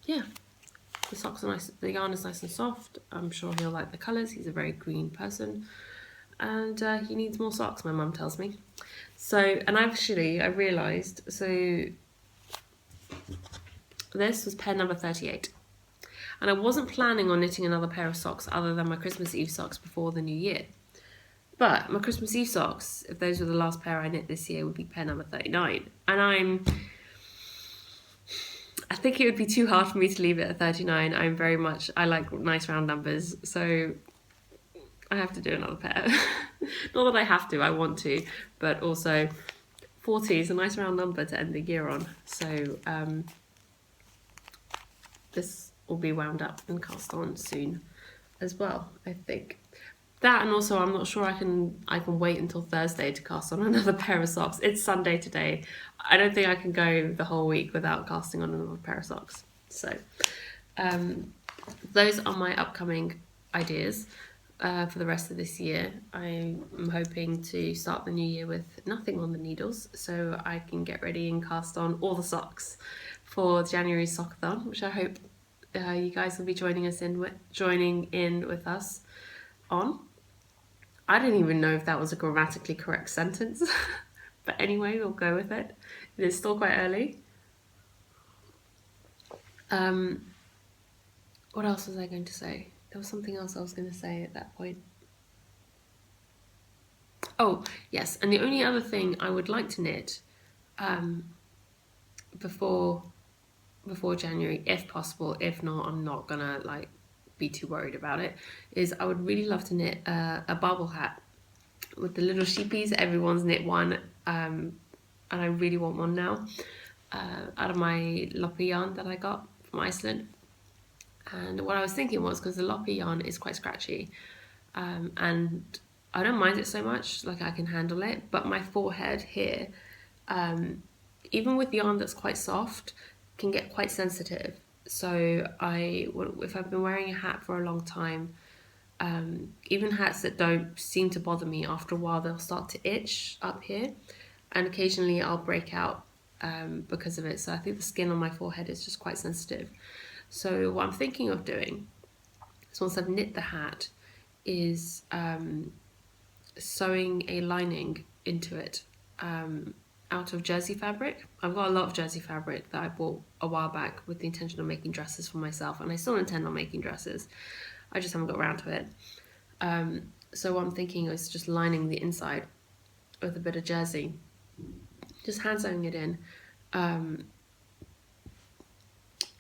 yeah, the socks are nice, the yarn is nice and soft. I'm sure he'll like the colours. He's a very green person. And he needs more socks, my mum tells me. So, and I realised, so this was pair number 38. And I wasn't planning on knitting another pair of socks other than my Christmas Eve socks before the new year. But my Christmas Eve socks, if those were the last pair I knit this year, would be pair number 39. And I think it would be too hard for me to leave it at 39. I like nice round numbers, so I have to do another pair. Not that I have to, I want to, but also 40 is a nice round number to end the year on. So this will be wound up and cast on soon as well, I think. That, and also I'm not sure I can wait until Thursday to cast on another pair of socks. It's Sunday today. I don't think I can go the whole week without casting on another pair of socks. So those are my upcoming ideas for the rest of this year. I'm hoping to start the new year with nothing on the needles, so I can get ready and cast on all the socks for January's Sockathon, which I hope you guys will be joining in with us on. I don't even know if that was a grammatically correct sentence, but anyway, we'll go with it. It is still quite early. What else was I going to say? There was something else I was going to say at that point. Oh, yes, and the only other thing I would like to knit before January, if possible, if not, I'm not gonna be too worried about it, is I would really love to knit a barbel hat with the little sheepies. Everyone's knit one, and I really want one now, out of my Loppy yarn that I got from Iceland. And what I was thinking was, because the Loppy yarn is quite scratchy, and I don't mind it so much, I can handle it, but my forehead here, even with yarn that's quite soft, can get quite sensitive. So if I've been wearing a hat for a long time, even hats that don't seem to bother me, after a while they'll start to itch up here, and occasionally I'll break out because of it. So I think the skin on my forehead is just quite sensitive. So what I'm thinking of doing is, once I've knit the hat, is sewing a lining into it out of jersey fabric. I've got a lot of jersey fabric that I bought a while back with the intention of making dresses for myself, and I still intend on making dresses. I just haven't got around to it. So what I'm thinking is just lining the inside with a bit of jersey, just hand sewing it in.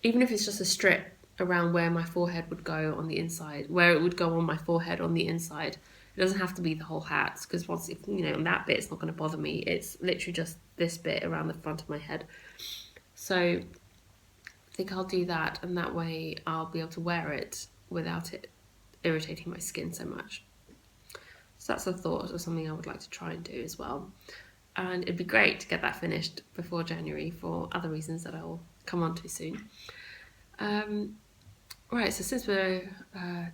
Even if it's just a strip around where my forehead would go on the inside, where it would go on my forehead on the inside. It doesn't have to be the whole hat, because once, on that bit, it's not going to bother me. It's literally just this bit around the front of my head. So I think I'll do that, and that way I'll be able to wear it without it irritating my skin so much. So that's a thought of something I would like to try and do as well. And it'd be great to get that finished before January for other reasons that I'll come on to soon. Right, so since we're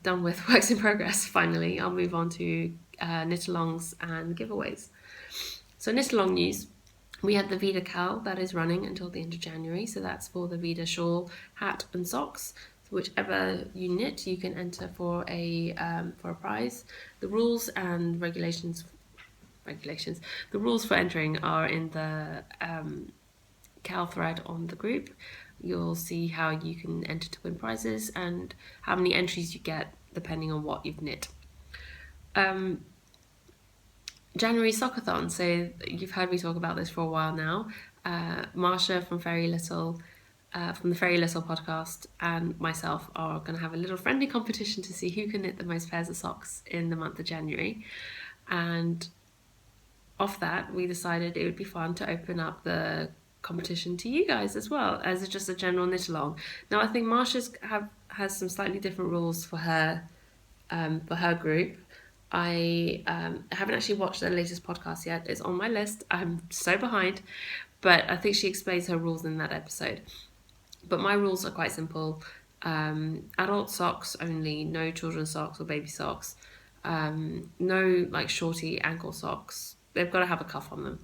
done with works in progress, finally, I'll move on to knit-alongs and giveaways. So knit-along news, we had the Vida Cal that is running until the end of January, so that's for the Vida shawl, hat and socks. So whichever you knit, you can enter for a prize. The rules and regulations, the rules for entering are in the Cal thread on the group. You'll see how you can enter to win prizes and how many entries you get depending on what you've knit. January Sockathon, so you've heard me talk about this for a while now. Marsha from from the Very Little podcast, and myself are going to have a little friendly competition to see who can knit the most pairs of socks in the month of January. And off that, we decided it would be fun to open up the competition to you guys as well as just a general knit along. Now, I think Marsha's has some slightly different rules for her group. I haven't actually watched the latest podcast yet. It's on my list. I'm so behind, but I think she explains her rules in that episode. But my rules are quite simple. Adult socks only, no children's socks or baby socks. No like shorty ankle socks. They've got to have a cuff on them.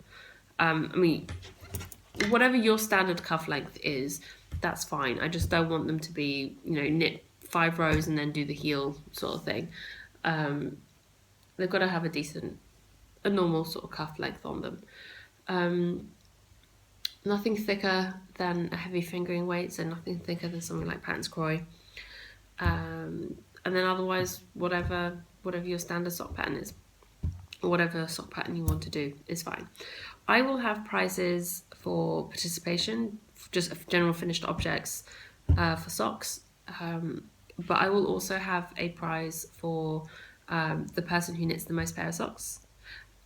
I mean, whatever your standard cuff length is, that's fine. I just don't want them to be, knit 5 rows and then do the heel sort of thing. They've got to have a normal sort of cuff length on them. Nothing thicker than a heavy fingering weight, so nothing thicker than something like Patton's Croy. And then otherwise, whatever your standard sock pattern is, or whatever sock pattern you want to do is fine. I will have prizes for participation, just general finished objects for socks, but I will also have a prize for the person who knits the most pair of socks.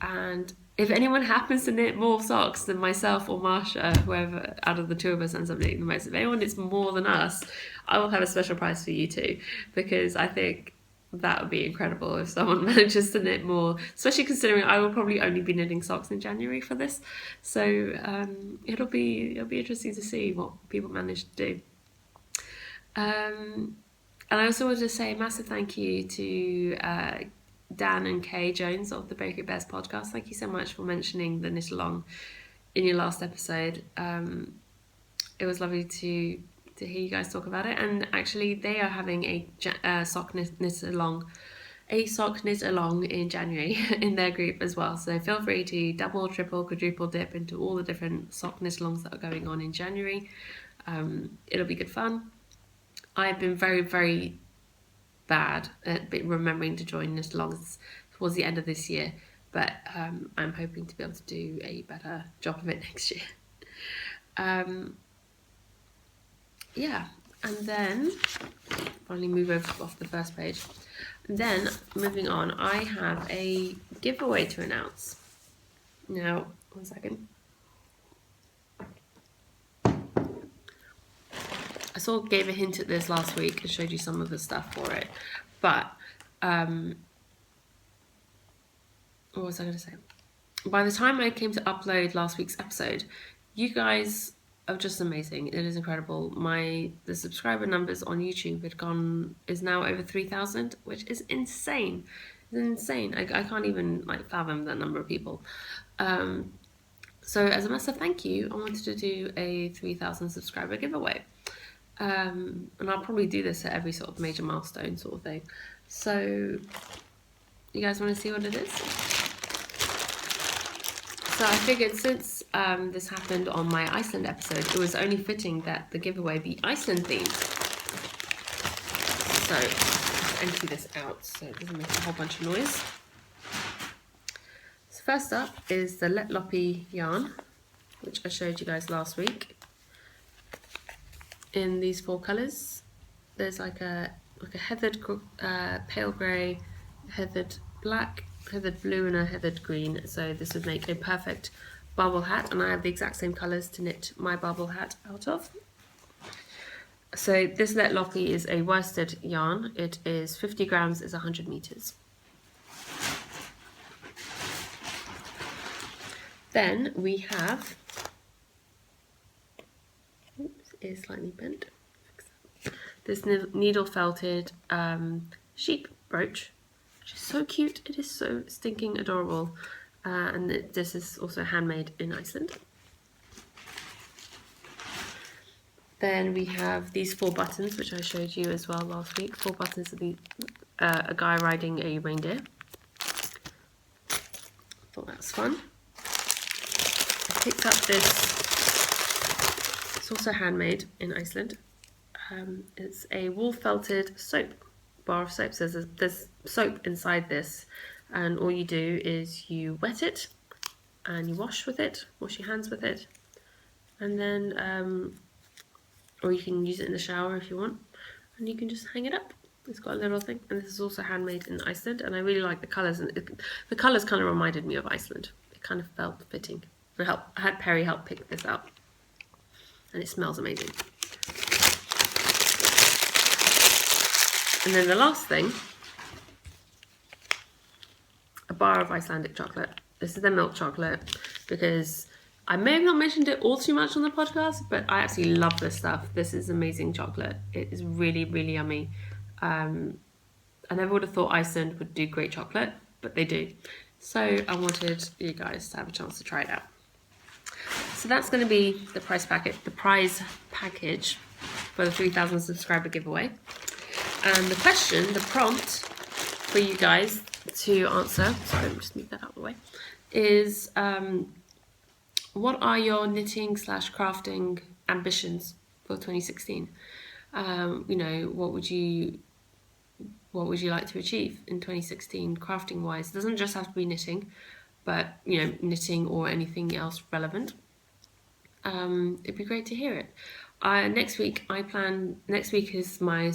And if anyone happens to knit more socks than myself or Marsha, whoever out of the two of us ends up knitting the most, if anyone knits more than us, I will have a special prize for you too, because I think that would be incredible if someone manages to knit more, especially considering I will probably only be knitting socks in January for this. So it'll be interesting to see what people manage to do. And I also wanted to say a massive thank you to Dan and Kay Jones of the Periscope podcast. Thank you so much for mentioning the knit along in your last episode. It was lovely to hear you guys talk about it, and actually they are having a sock knit along in January in their group as well, so feel free to double, triple, quadruple dip into all the different sock knit alongs that are going on in January. It'll be good fun. I've been very, very bad at remembering to join knit alongs towards the end of this year, but I'm hoping to be able to do a better job of it next year. Yeah, and then finally move over off the first page. And then moving on, I have a giveaway to announce. Now, one second. I sort of gave a hint at this last week and showed you some of the stuff for it, but what was I going to say? By the time I came to upload last week's episode, you guys are just amazing. It is incredible. The subscriber numbers on YouTube is now over 3,000, which is insane. It's insane. I can't even fathom that number of people. So as a massive thank you, I wanted to do a 3,000 subscriber giveaway. And I'll probably do this at every sort of major milestone sort of thing. So you guys want to see what it is? So I figured since this happened on my Iceland episode, it was only fitting that the giveaway be Iceland themed. So let's empty this out so it doesn't make a whole bunch of noise. So first up is the Let Loppy yarn, which I showed you guys last week. In these 4 colours, there's like a heathered pale grey, heathered black, heathered blue, and a heathered green. So this would make a perfect bubble hat, and I have the exact same colours to knit my bubble hat out of. So this Let Loppy is a worsted yarn. It is 50 grams, is 100 meters. Then we have, is slightly bent, this needle felted sheep brooch, which is so cute. It is so stinking adorable, and this is also handmade in Iceland. Then we have these 4 buttons, which I showed you as well last week. 4 buttons of a guy riding a reindeer. Thought that was fun. I picked up this. It's also handmade in Iceland. It's a wool felted soap, bar of soap. So there's soap inside this, and all you do is you wet it and you wash your hands with it, And then, or you can use it in the shower if you want, and you can just hang it up. It's got a little thing, and this is also handmade in Iceland, and I really like the colours, and the colours kind of reminded me of Iceland. It kind of felt fitting. I had Perry help pick this out, and it smells amazing. And then the last thing, a bar of Icelandic chocolate. This is their milk chocolate, because I may have not mentioned it all too much on the podcast, but I absolutely love this stuff. This is amazing chocolate. It is really, really yummy. I never would have thought Iceland would do great chocolate, but they do. So I wanted you guys to have a chance to try it out. So that's going to be the prize package for the 3,000 subscriber giveaway. And the question, the prompt for you guys to answer, sorry, let me just move that out of the way, is what are your knitting / crafting ambitions for 2016? What would you like to achieve in 2016 crafting wise? It doesn't just have to be knitting, but knitting or anything else relevant. It'd be great to hear it. Next week is my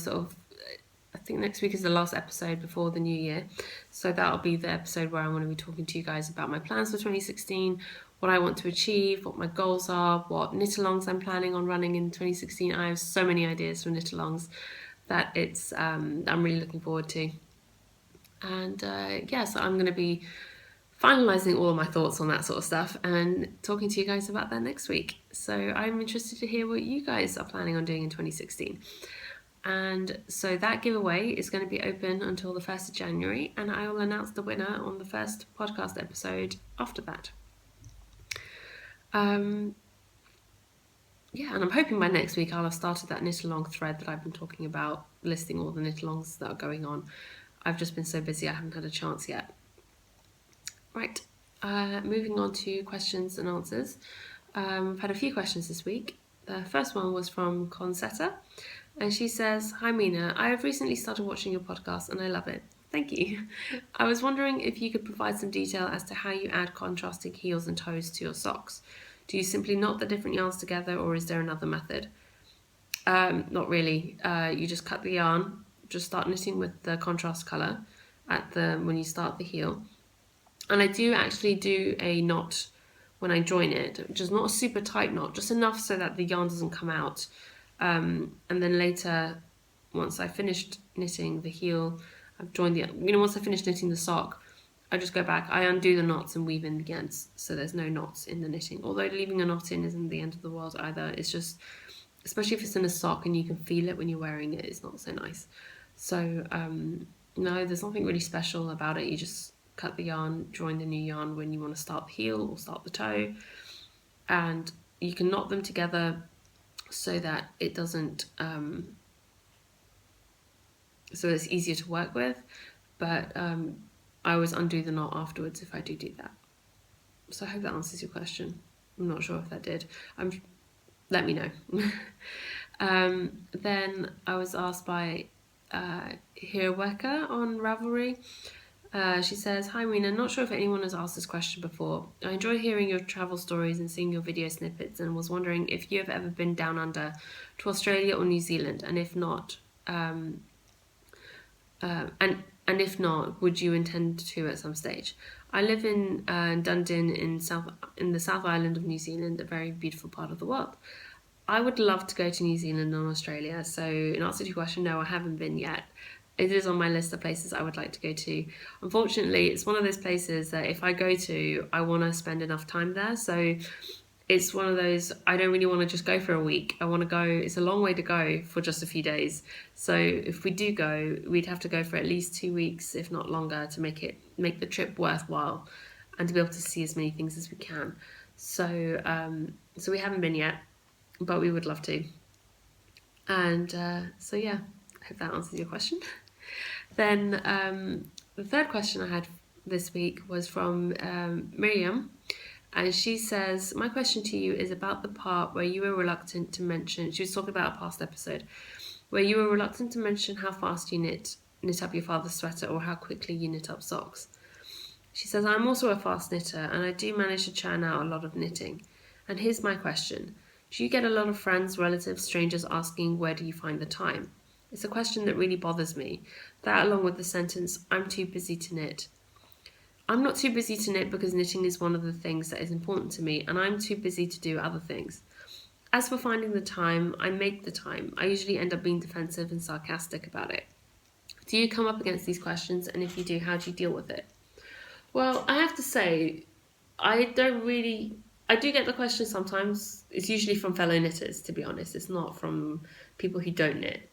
I think next week is the last episode before the new year. So that'll be the episode where I'm going to be talking to you guys about my plans for 2016, what I want to achieve, what my goals are, what knit-alongs I'm planning on running in 2016. I have so many ideas for knit-alongs that I'm really looking forward to. And so I'm going to be finalising all of my thoughts on that sort of stuff and talking to you guys about that next week. So I'm interested to hear what you guys are planning on doing in 2016. And so that giveaway is going to be open until the 1st of January, and I will announce the winner on the first podcast episode after that. And I'm hoping by next week I'll have started that knit-along thread that I've been talking about, listing all the knit-alongs that are going on. I've just been so busy I haven't had a chance yet. Right, moving on to questions and answers. I've had a few questions this week. The first one was from Concetta, and she says, "Hi Mina, I have recently started watching your podcast and I love it. Thank you. I was wondering if you could provide some detail as to how you add contrasting heels and toes to your socks. Do you simply knot the different yarns together, or is there another method?" Not really. You just cut the yarn, just start knitting with the contrast colour when you start the heel. And I do actually do a knot when I join it, which is not a super tight knot, just enough so that the yarn doesn't come out. And then later, once I finished knitting the heel, I've joined once I finished knitting the sock, I just go back, I undo the knots and weave in the ends, so there's no knots in the knitting. Although leaving a knot in isn't the end of the world either. It's just, especially if it's in a sock and you can feel it when you're wearing it, it's not so nice. So no, there's nothing really special about it. You just cut the yarn, join the new yarn when you want to start the heel or start the toe, and you can knot them together so that it doesn't so it's easier to work with, but I always undo the knot afterwards if I do that. So I hope that answers your question. I'm not sure if that did. Let me know. Then I was asked by Hirweka on Ravelry. She says, "Hi Mina, not sure if anyone has asked this question before. I enjoy hearing your travel stories and seeing your video snippets, and was wondering if you have ever been down under to Australia or New Zealand, and if not, if not, would you intend to at some stage? I live in Dunedin in the South Island of New Zealand, a very beautiful part of the world. I would love to go to New Zealand and Australia. So in answer to your question, no, I haven't been yet. It is on my list of places I would like to go to. Unfortunately, it's one of those places that if I go to, I want to spend enough time there. So it's one of those, I don't really want to just go for a week. I want to go, it's a long way to go for just a few days. So if we do go, we'd have to go for at least 2 weeks, if not longer, to make the trip worthwhile and to be able to see as many things as we can. So so we haven't been yet, but we would love to. And so yeah, I hope that answers your question. Then the third question I had this week was from Miriam, and she says, "My question to you is about the part where you were reluctant to mention," she was talking about a past episode, "where you were reluctant to mention how fast you knit up your father's sweater or how quickly you knit up socks." She says, "I'm also a fast knitter and I do manage to churn out a lot of knitting. And here's my question. Do you get a lot of friends, relatives, strangers asking, where do you find the time? It's a question that really bothers me. That, along with the sentence, I'm too busy to knit. I'm not too busy to knit because knitting is one of the things that is important to me, and I'm too busy to do other things. As for finding the time, I make the time. I usually end up being defensive and sarcastic about it. Do you come up against these questions, and if you do, how do you deal with it? Well, I have to say, I do get the question sometimes. It's usually from fellow knitters, to be honest. It's not from people who don't knit,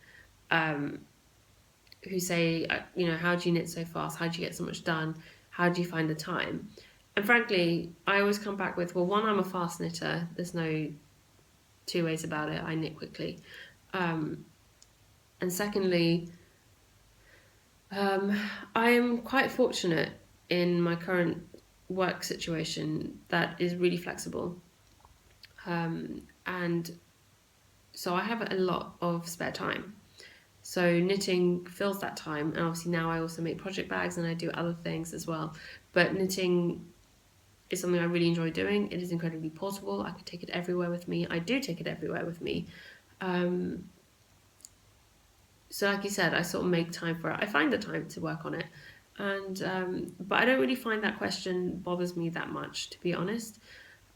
who say, how do you knit so fast? How do you get so much done? How do you find the time? And frankly, I always come back with, well, one, I'm a fast knitter. There's no two ways about it. I knit quickly. And secondly, I am quite fortunate in my current work situation that is really flexible. And so I have a lot of spare time. So knitting fills that time, and obviously now I also make project bags and I do other things as well. But knitting is something I really enjoy doing. It is incredibly portable. I could take it everywhere with me. I do take it everywhere with me. So like you said, I sort of make time for it. I find the time to work on it. And but I don't really find that question bothers me that much, to be honest.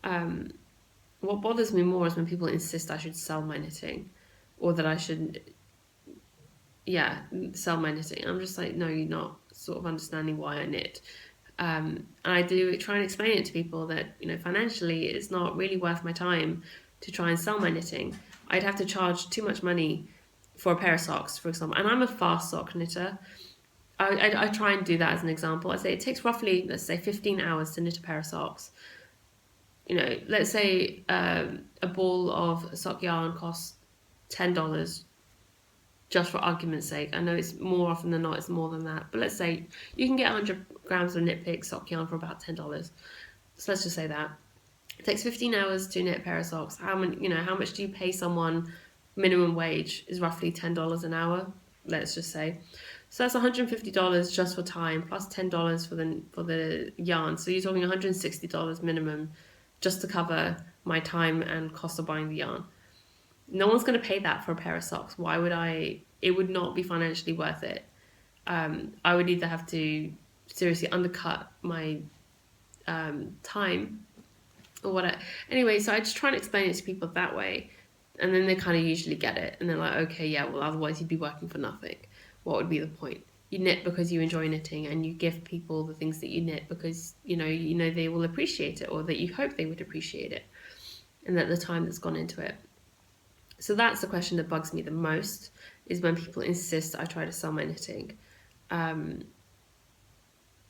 What bothers me more is when people insist I should sell my knitting, or that I should, sell my knitting. I'm just like, no, you're not sort of understanding why I knit. And I do try and explain it to people that, financially it's not really worth my time to try and sell my knitting. I'd have to charge too much money for a pair of socks, for example. And I'm a fast sock knitter. I try and do that as an example. I say it takes roughly, let's say, 15 hours to knit a pair of socks. Let's say a ball of sock yarn costs $10, just for argument's sake. I know it's more often than not, it's more than that. But let's say you can get 100 grams of knit pick sock yarn for about $10. So let's just say that. It takes 15 hours to knit a pair of socks. How much do you pay someone? Minimum wage is roughly $10 an hour, let's just say. So that's $150 just for time, plus $10 for the yarn. So you're talking $160 minimum just to cover my time and cost of buying the yarn. No one's going to pay that for a pair of socks. Why would I? It would not be financially worth it. I would either have to seriously undercut my time or whatever. Anyway, so I just try and explain it to people that way. And then they kind of usually get it. And they're like, okay, yeah, well, otherwise you'd be working for nothing. What would be the point? You knit because you enjoy knitting, and you give people the things that you knit because, they will appreciate it, or that you hope they would appreciate it, and that the time that's gone into it. So that's the question that bugs me the most, is when people insist I try to sell my knitting.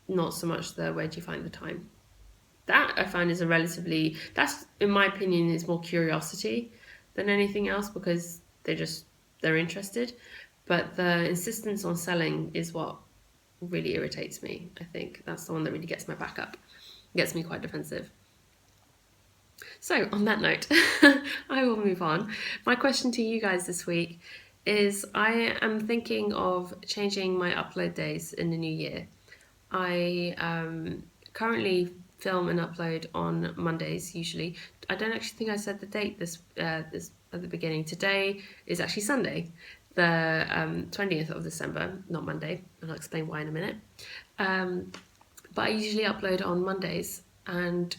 Not so much the where do you find the time. That I find is that's, in my opinion, is more curiosity than anything else, because they're interested. But the insistence on selling is what really irritates me. I think that's the one that really gets my back up, gets me quite defensive. So on that note, I will move on. My question to you guys this week is, I am thinking of changing my upload days in the new year. I currently film and upload on Mondays usually. I don't actually think I said the date this at the beginning. Today is actually Sunday, the 20th of December, not Monday, and I'll explain why in a minute. But I usually upload on Mondays, and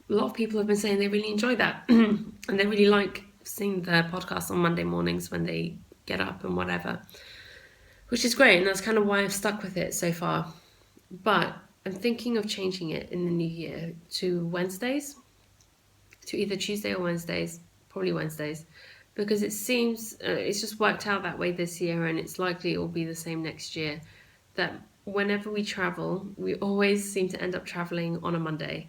a lot of people have been saying they really enjoy that and they really like seeing the podcast on Monday mornings when they get up and whatever, which is great, and that's kind of why I've stuck with it so far. But I'm thinking of changing it in the new year to Wednesdays, to either Tuesday or Wednesdays, probably Wednesdays, because it seems it's just worked out that way this year, and it's likely it will be the same next year, that whenever we travel, we always seem to end up traveling on a Monday,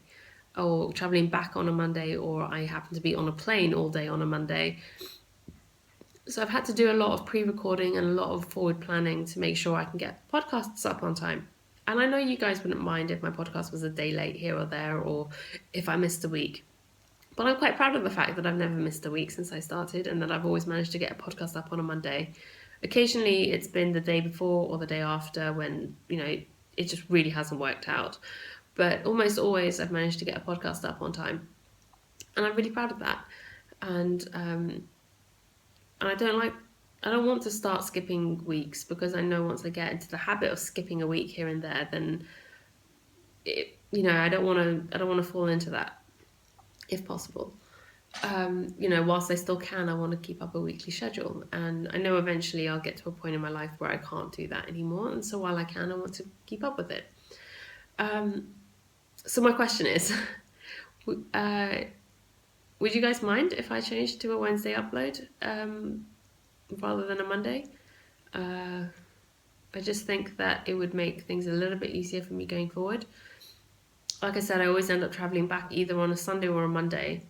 or traveling back on a Monday, or I happen to be on a plane all day on a Monday. So I've had to do a lot of pre-recording and a lot of forward planning to make sure I can get podcasts up on time. And I know you guys wouldn't mind if my podcast was a day late here or there, or if I missed a week. But I'm quite proud of the fact that I've never missed a week since I started, and that I've always managed to get a podcast up on a Monday. Occasionally it's been the day before or the day after when, it just really hasn't worked out. But almost always I've managed to get a podcast up on time. And I'm really proud of that. and I don't want to start skipping weeks, because I know once I get into the habit of skipping a week here and there, then I don't want to fall into that, if possible. Whilst I still can, I want to keep up a weekly schedule, and I know eventually I'll get to a point in my life where I can't do that anymore, and so while I can, I want to keep up with it. So my question is, would you guys mind if I changed to a Wednesday upload rather than a Monday? I just think that it would make things a little bit easier for me going forward. Like I said, I always end up travelling back either on a Sunday or a Monday.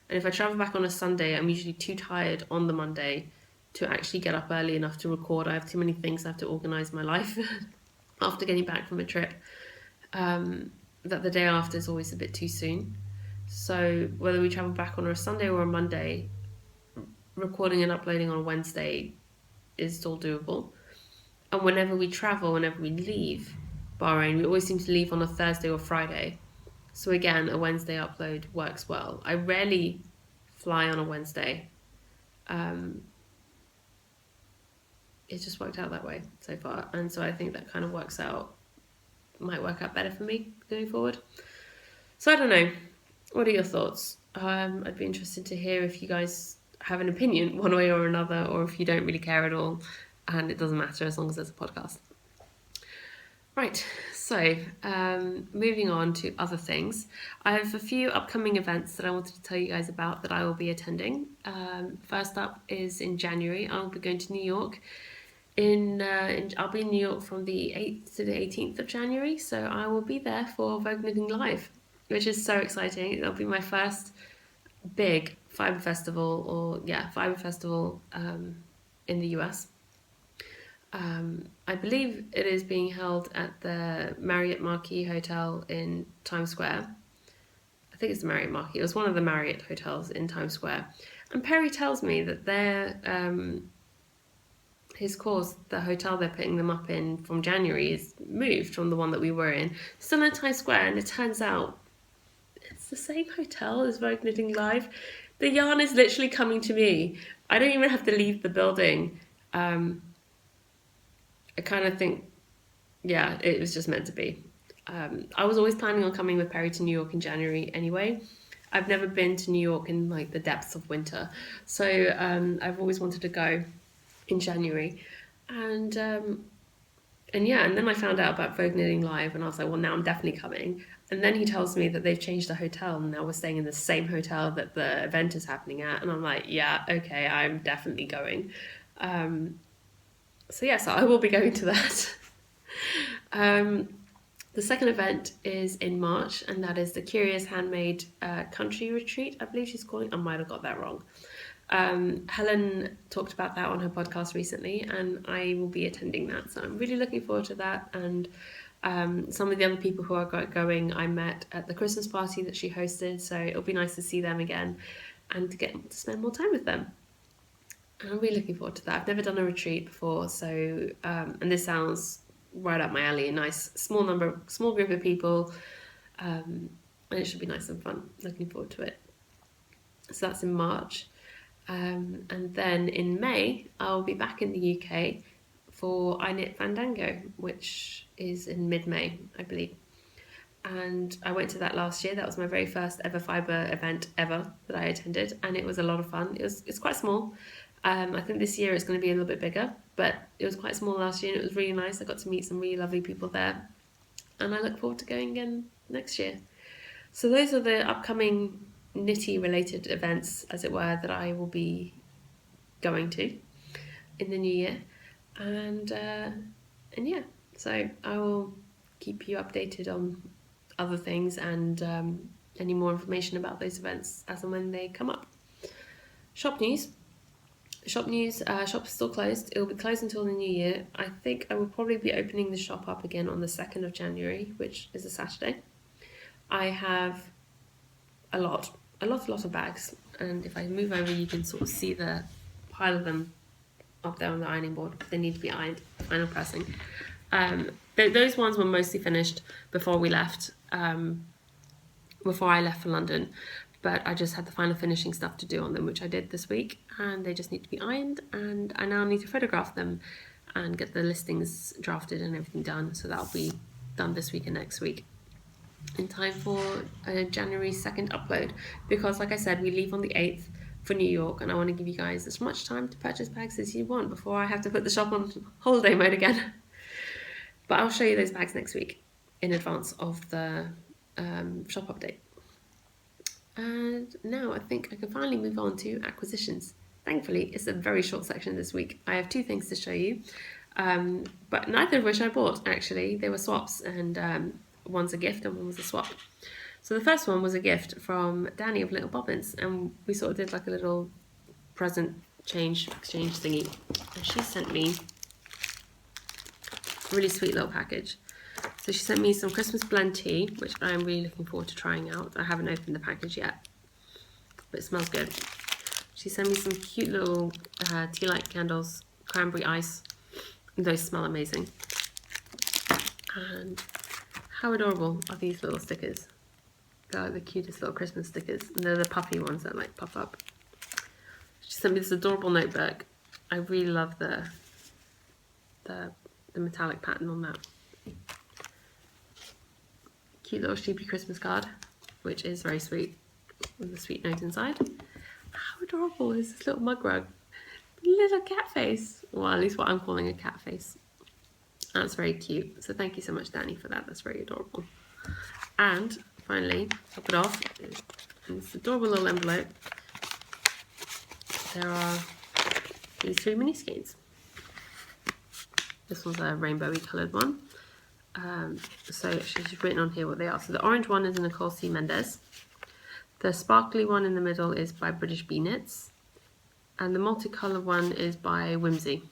And if I travel back on a Sunday, I'm usually too tired on the Monday to actually get up early enough to record. I have too many things I have to organise my life after getting back from a trip. That the day after is always a bit too soon. So whether we travel back on a Sunday or a Monday, recording and uploading on a Wednesday is still doable. And whenever we travel, whenever we leave Bahrain, we always seem to leave on a Thursday or Friday. So again, a Wednesday upload works well. I rarely fly on a Wednesday. It just worked out that way so far. And so I think that kind of might work out better for me going forward. So I don't know. What are your thoughts? I'd be interested to hear if you guys have an opinion one way or another, or if you don't really care at all and it doesn't matter as long as it's a podcast. Right, so moving on to other things. I have a few upcoming events that I wanted to tell you guys about that I will be attending. First up is in January. I'll be going to New York. I'll be in New York from the 8th to the 18th of January, so I will be there for Vogue Knitting Live, which is so exciting. It'll be my first big fibre festival in the US. I believe it is being held at the Marriott Marquis Hotel in Times Square. I think it's the Marriott Marquis. It was one of the Marriott hotels in Times Square. And Perry tells me that his course, the hotel they're putting them up in from January, is moved from the one that we were in. Still in Times Square, and it turns out it's the same hotel as Vogue Knitting Live. The yarn is literally coming to me. I don't even have to leave the building. I kind of think, yeah, it was just meant to be. I was always planning on coming with Perry to New York in January anyway. I've never been to New York in like the depths of winter. So I've always wanted to go in January. And then I found out about Vogue Knitting Live, and I was like, well, now I'm definitely coming. And then he tells me that they've changed the hotel, and now we're staying in the same hotel that the event is happening at. And I'm like, yeah, okay, I'm definitely going. So I will be going to that. The second event is in March, and that is the Curious Handmade Country Retreat, I believe she's calling. I might have got that wrong. Helen talked about that on her podcast recently, and I will be attending that. So I'm really looking forward to that. And some of the other people who are going, I met at the Christmas party that she hosted. So it'll be nice to see them again and to get to spend more time with them. And I'm really looking forward to that. I've never done a retreat before, so and this sounds right up my alley. A nice small group of people, and it should be nice and fun. Looking forward to it. So that's in March, and then in May I'll be back in the UK for I Knit Fandango, which is in mid-May, I believe. And I went to that last year. That was my very first ever fibre event ever that I attended, and it was a lot of fun. It's quite small. I think this year it's going to be a little bit bigger, but it was quite small last year and it was really nice. I got to meet some really lovely people there, and I look forward to going again next year. So those are the upcoming knitty related events, as it were, that I will be going to in the new year. And so I will keep you updated on other things and any more information about those events as and when they come up. Shop news, shop is still closed. It will be closed until the new year. I think I will probably be opening the shop up again on the 2nd of January, which is a Saturday. I have a lot of bags, and if I move over you can sort of see the pile of them up there on the ironing board. They need to be ironed, final pressing. Those ones were mostly finished before we left, before I left for London. but I just had the final finishing stuff to do on them, which I did this week, and they just need to be ironed, and I now need to photograph them and get the listings drafted and everything done, so that'll be done this week and next week in time for a January 2nd upload, because like I said, we leave on the 8th for New York, and I want to give you guys as much time to purchase bags as you want before I have to put the shop on holiday mode again. But I'll show you those bags next week in advance of the shop update. And now I think I can finally move on to acquisitions. Thankfully, it's a very short section this week. I have 2 things to show you, but neither of which I bought, actually. They were swaps, and one's a gift and one was a swap. So the first one was a gift from Danny of Little Bobbins, and we sort of did like a little present exchange thingy. And she sent me a really sweet little package. So she sent me some Christmas blend tea, which I'm really looking forward to trying out. I haven't opened the package yet, but it smells good. She sent me some cute little tea light candles, cranberry ice. Those smell amazing. And how adorable are these little stickers? They're like the cutest little Christmas stickers, and they're the puffy ones that like puff up. She sent me this adorable notebook. I really love the metallic pattern on that. Cute little sheepy Christmas card, which is very sweet, with a sweet note inside. How adorable is this little mug rug? Little cat face. Well, at least what I'm calling a cat face. That's very cute. So thank you so much, Danny, for that. That's very adorable. And finally, top it off, in this adorable little envelope, there are these 3 mini skeins. This one's a rainbowy coloured one. So she's written on here what they are. So the orange one is Nicole C. Mendez. The sparkly one in the middle is by British Bee Knits. And the multicolour one is by Whimsy.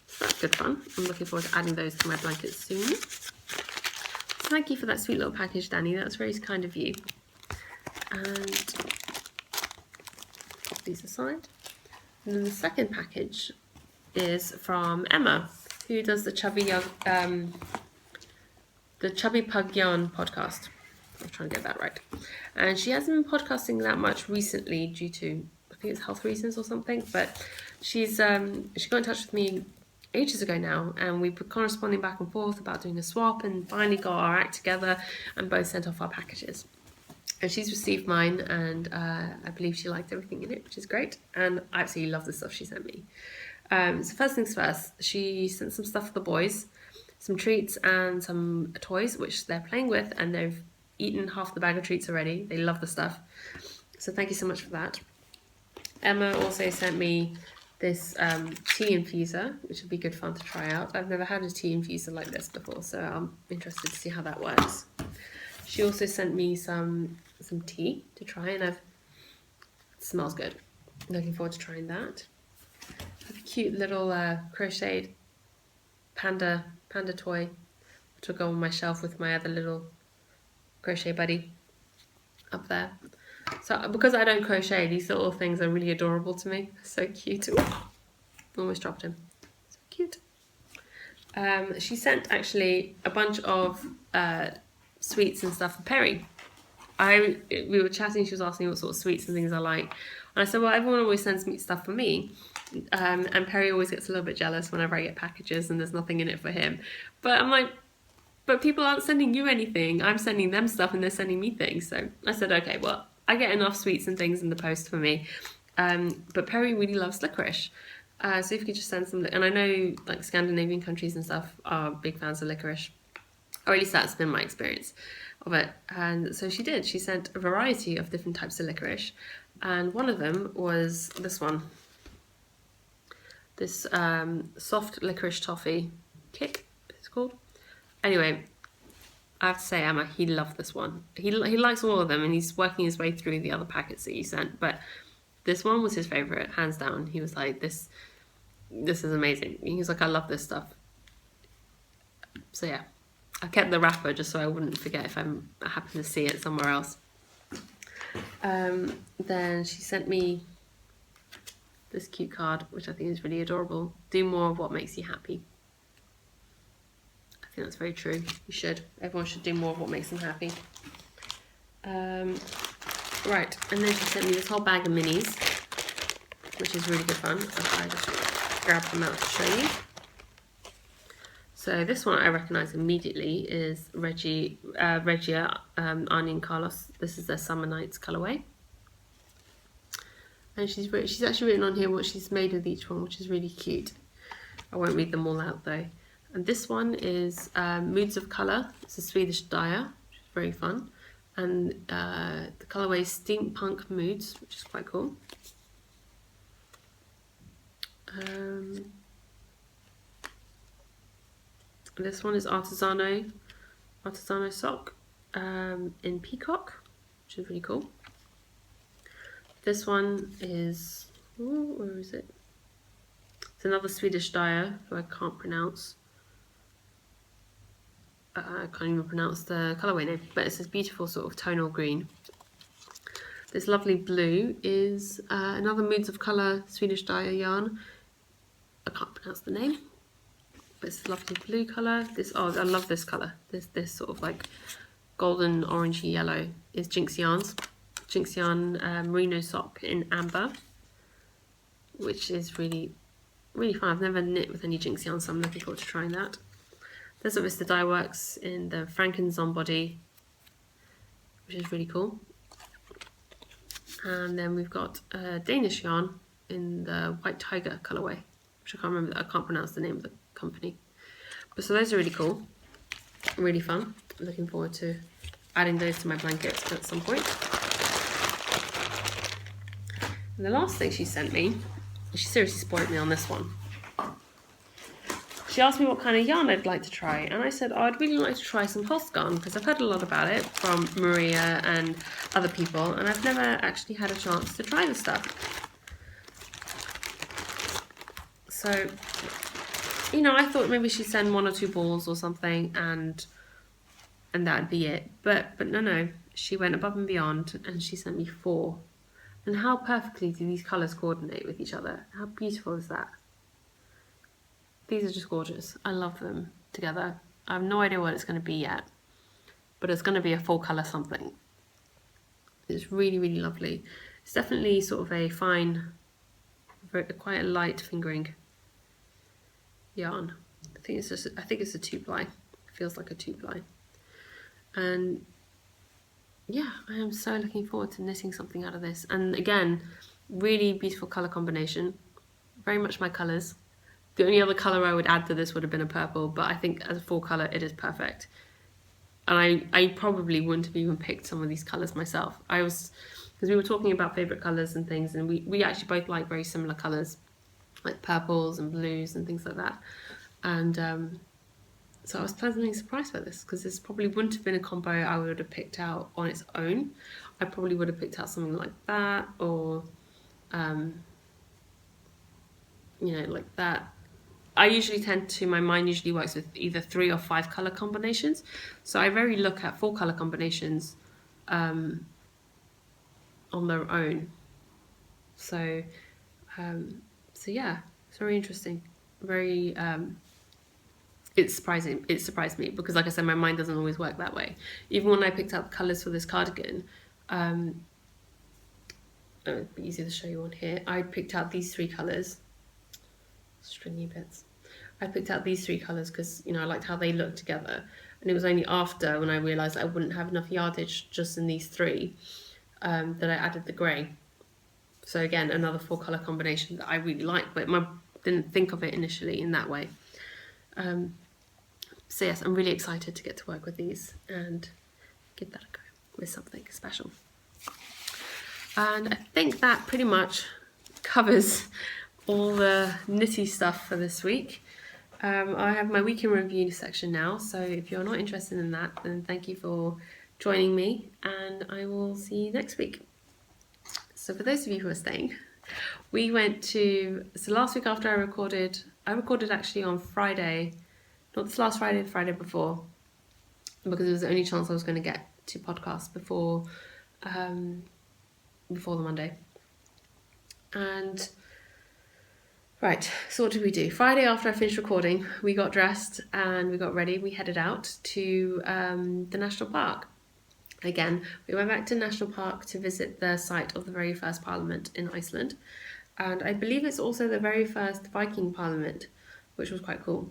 So that's good fun. I'm looking forward to adding those to my blankets soon. So thank you for that sweet little package, Danny. That's very kind of you. And pop these aside. And then the second package is from Emma, who does the Chubby Pug Yarn podcast. I'm trying to get that right. And she hasn't been podcasting that much recently due to, I think it's health reasons or something, but she got in touch with me ages ago now, and we've been corresponding back and forth about doing a swap, and finally got our act together and both sent off our packages. And she's received mine, and I believe she liked everything in it, which is great, and I absolutely love the stuff she sent me. So first things first, she sent some stuff for the boys, some treats and some toys which they're playing with, and they've eaten half the bag of treats already. They love the stuff, so thank you so much for that. Emma also sent me this tea infuser, which would be good fun to try out. I've never had a tea infuser like this before, so I'm interested to see how that works. She also sent me some tea to try, and it smells good. Looking forward to trying that. A cute little crocheted panda toy, which will go on my shelf with my other little crochet buddy up there. So because I don't crochet, these little things are really adorable to me. So cute. Ooh, almost dropped him. So cute. She sent actually a bunch of sweets and stuff for Perry. We were chatting, she was asking what sort of sweets and things I like. And I said, well, everyone always sends me stuff for me. And Perry always gets a little bit jealous whenever I get packages and there's nothing in it for him. But I'm like, but people aren't sending you anything. I'm sending them stuff and they're sending me things. So I said, okay, well, I get enough sweets and things in the post for me. But Perry really loves licorice. So if you could just send some, and I know like Scandinavian countries and stuff are big fans of licorice, or at least that's been my experience of it. And so she did. She sent a variety of different types of licorice, and one of them was this one. This soft licorice toffee kick, it's called. Anyway, I have to say, Emma, he loved this one. He likes all of them, and he's working his way through the other packets that you sent. But this one was his favourite, hands down. He was like, this is amazing. He was like, I love this stuff. So yeah, I kept the wrapper just so I wouldn't forget if I happen to see it somewhere else. Then she sent me this cute card, which I think is really adorable. Do more of what makes you happy. I think that's very true. You should. Everyone should do more of what makes them happy. Right, and then she sent me this whole bag of minis, which is really good fun. I just grabbed them out to show you. So this one I recognise immediately is Regia Arnie and Carlos. This is their Summer Nights colourway. And she's actually written on here what she's made with each one, which is really cute. I won't read them all out though. And this one is Moods of Colour. It's a Swedish dyer, which is very fun. And the colourway is Steampunk Moods, which is quite cool. This one is Artisano sock in Peacock, which is really cool. This one is, where is it? It's another Swedish dyer who I can't pronounce. I can't even pronounce the colourway name, but it's this beautiful sort of tonal green. This lovely blue is another Moods of Colour Swedish dyer yarn. I can't pronounce the name, but it's a lovely blue colour. I love this colour. This sort of like golden orangey yellow is Jinx Yarns. Jinx Yarn merino sock in amber, which is really, really fun. I've never knit with any Jinx Yarn, so I'm looking forward to trying that. There's obviously the dye works in the Franken's body, which is really cool. And then we've got a Danish yarn in the White Tiger colourway, which I can't remember. I can't pronounce the name of the company. But so those are really cool, really fun. Looking forward to adding those to my blanket at some point. And the last thing she sent me, she seriously spoiled me on this one. She asked me what kind of yarn I'd like to try, and I said, I'd really like to try some Holstgarn, because I've heard a lot about it from Maria and other people, and I've never actually had a chance to try the stuff. So, I thought maybe she'd send 1 or 2 balls or something, and that'd be it. But no, she went above and beyond, and she sent me 4. And how perfectly do these colours coordinate with each other? How beautiful is that? These are just gorgeous. I love them together. I have no idea what it's going to be yet, but it's going to be a full colour something. It's really, really lovely. It's definitely sort of a fine, quite a light fingering yarn. I think it's a 2-ply. It feels like a 2-ply. And yeah, I am so looking forward to knitting something out of this. And again, really beautiful colour combination. Very much my colours. The only other colour I would add to this would have been a purple, but I think as a full colour it is perfect. And I probably wouldn't have even picked some of these colours myself. Because we were talking about favourite colours and things, and we actually both like very similar colours, like purples and blues and things like that. And so I was pleasantly surprised by this, because this probably wouldn't have been a combo I would have picked out on its own. I probably would have picked out something like that, or like that. My mind usually works with either 3 or 5 colour combinations. So I very look at 4 colour combinations on their own. So yeah, it's very interesting. Very, it's surprising. It surprised me because, like I said, my mind doesn't always work that way. Even when I picked out the colours for this cardigan, it'd be easier to show you on here. I picked out these 3 colours. Stringy bits. I picked out these 3 colours because I liked how they looked together, and it was only after when I realised I wouldn't have enough yardage just in these 3 that I added the grey. So again, another 4 colour combination that I really liked, but I didn't think of it initially in that way. So yes, I'm really excited to get to work with these and give that a go with something special. And I think that pretty much covers all the knitty stuff for this week. I have my week in review section now, so if you're not interested in that, then thank you for joining me, and I will see you next week. So for those of you who are staying, we went to, so last week after I recorded actually on Friday, not this last Friday, the Friday before, because it was the only chance I was going to get to podcast before the Monday. And right, so what did we do? Friday after I finished recording, we got dressed and we got ready. We headed out to the national park. Again, we went back to National Park to visit the site of the very first Parliament in Iceland. And I believe it's also the very first Viking Parliament, which was quite cool.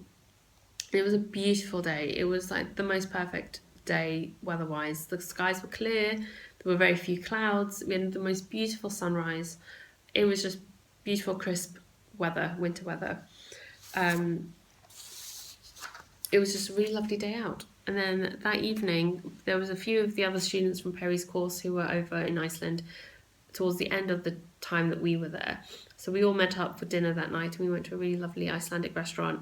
It was a beautiful day. It was like the most perfect day weather-wise. The skies were clear. There were very few clouds. We had the most beautiful sunrise. It was just beautiful, crisp weather, winter weather. It was just a really lovely day out. And then that evening, there was a few of the other students from Perry's course who were over in Iceland towards the end of the time that we were there. So we all met up for dinner that night, and we went to a really lovely Icelandic restaurant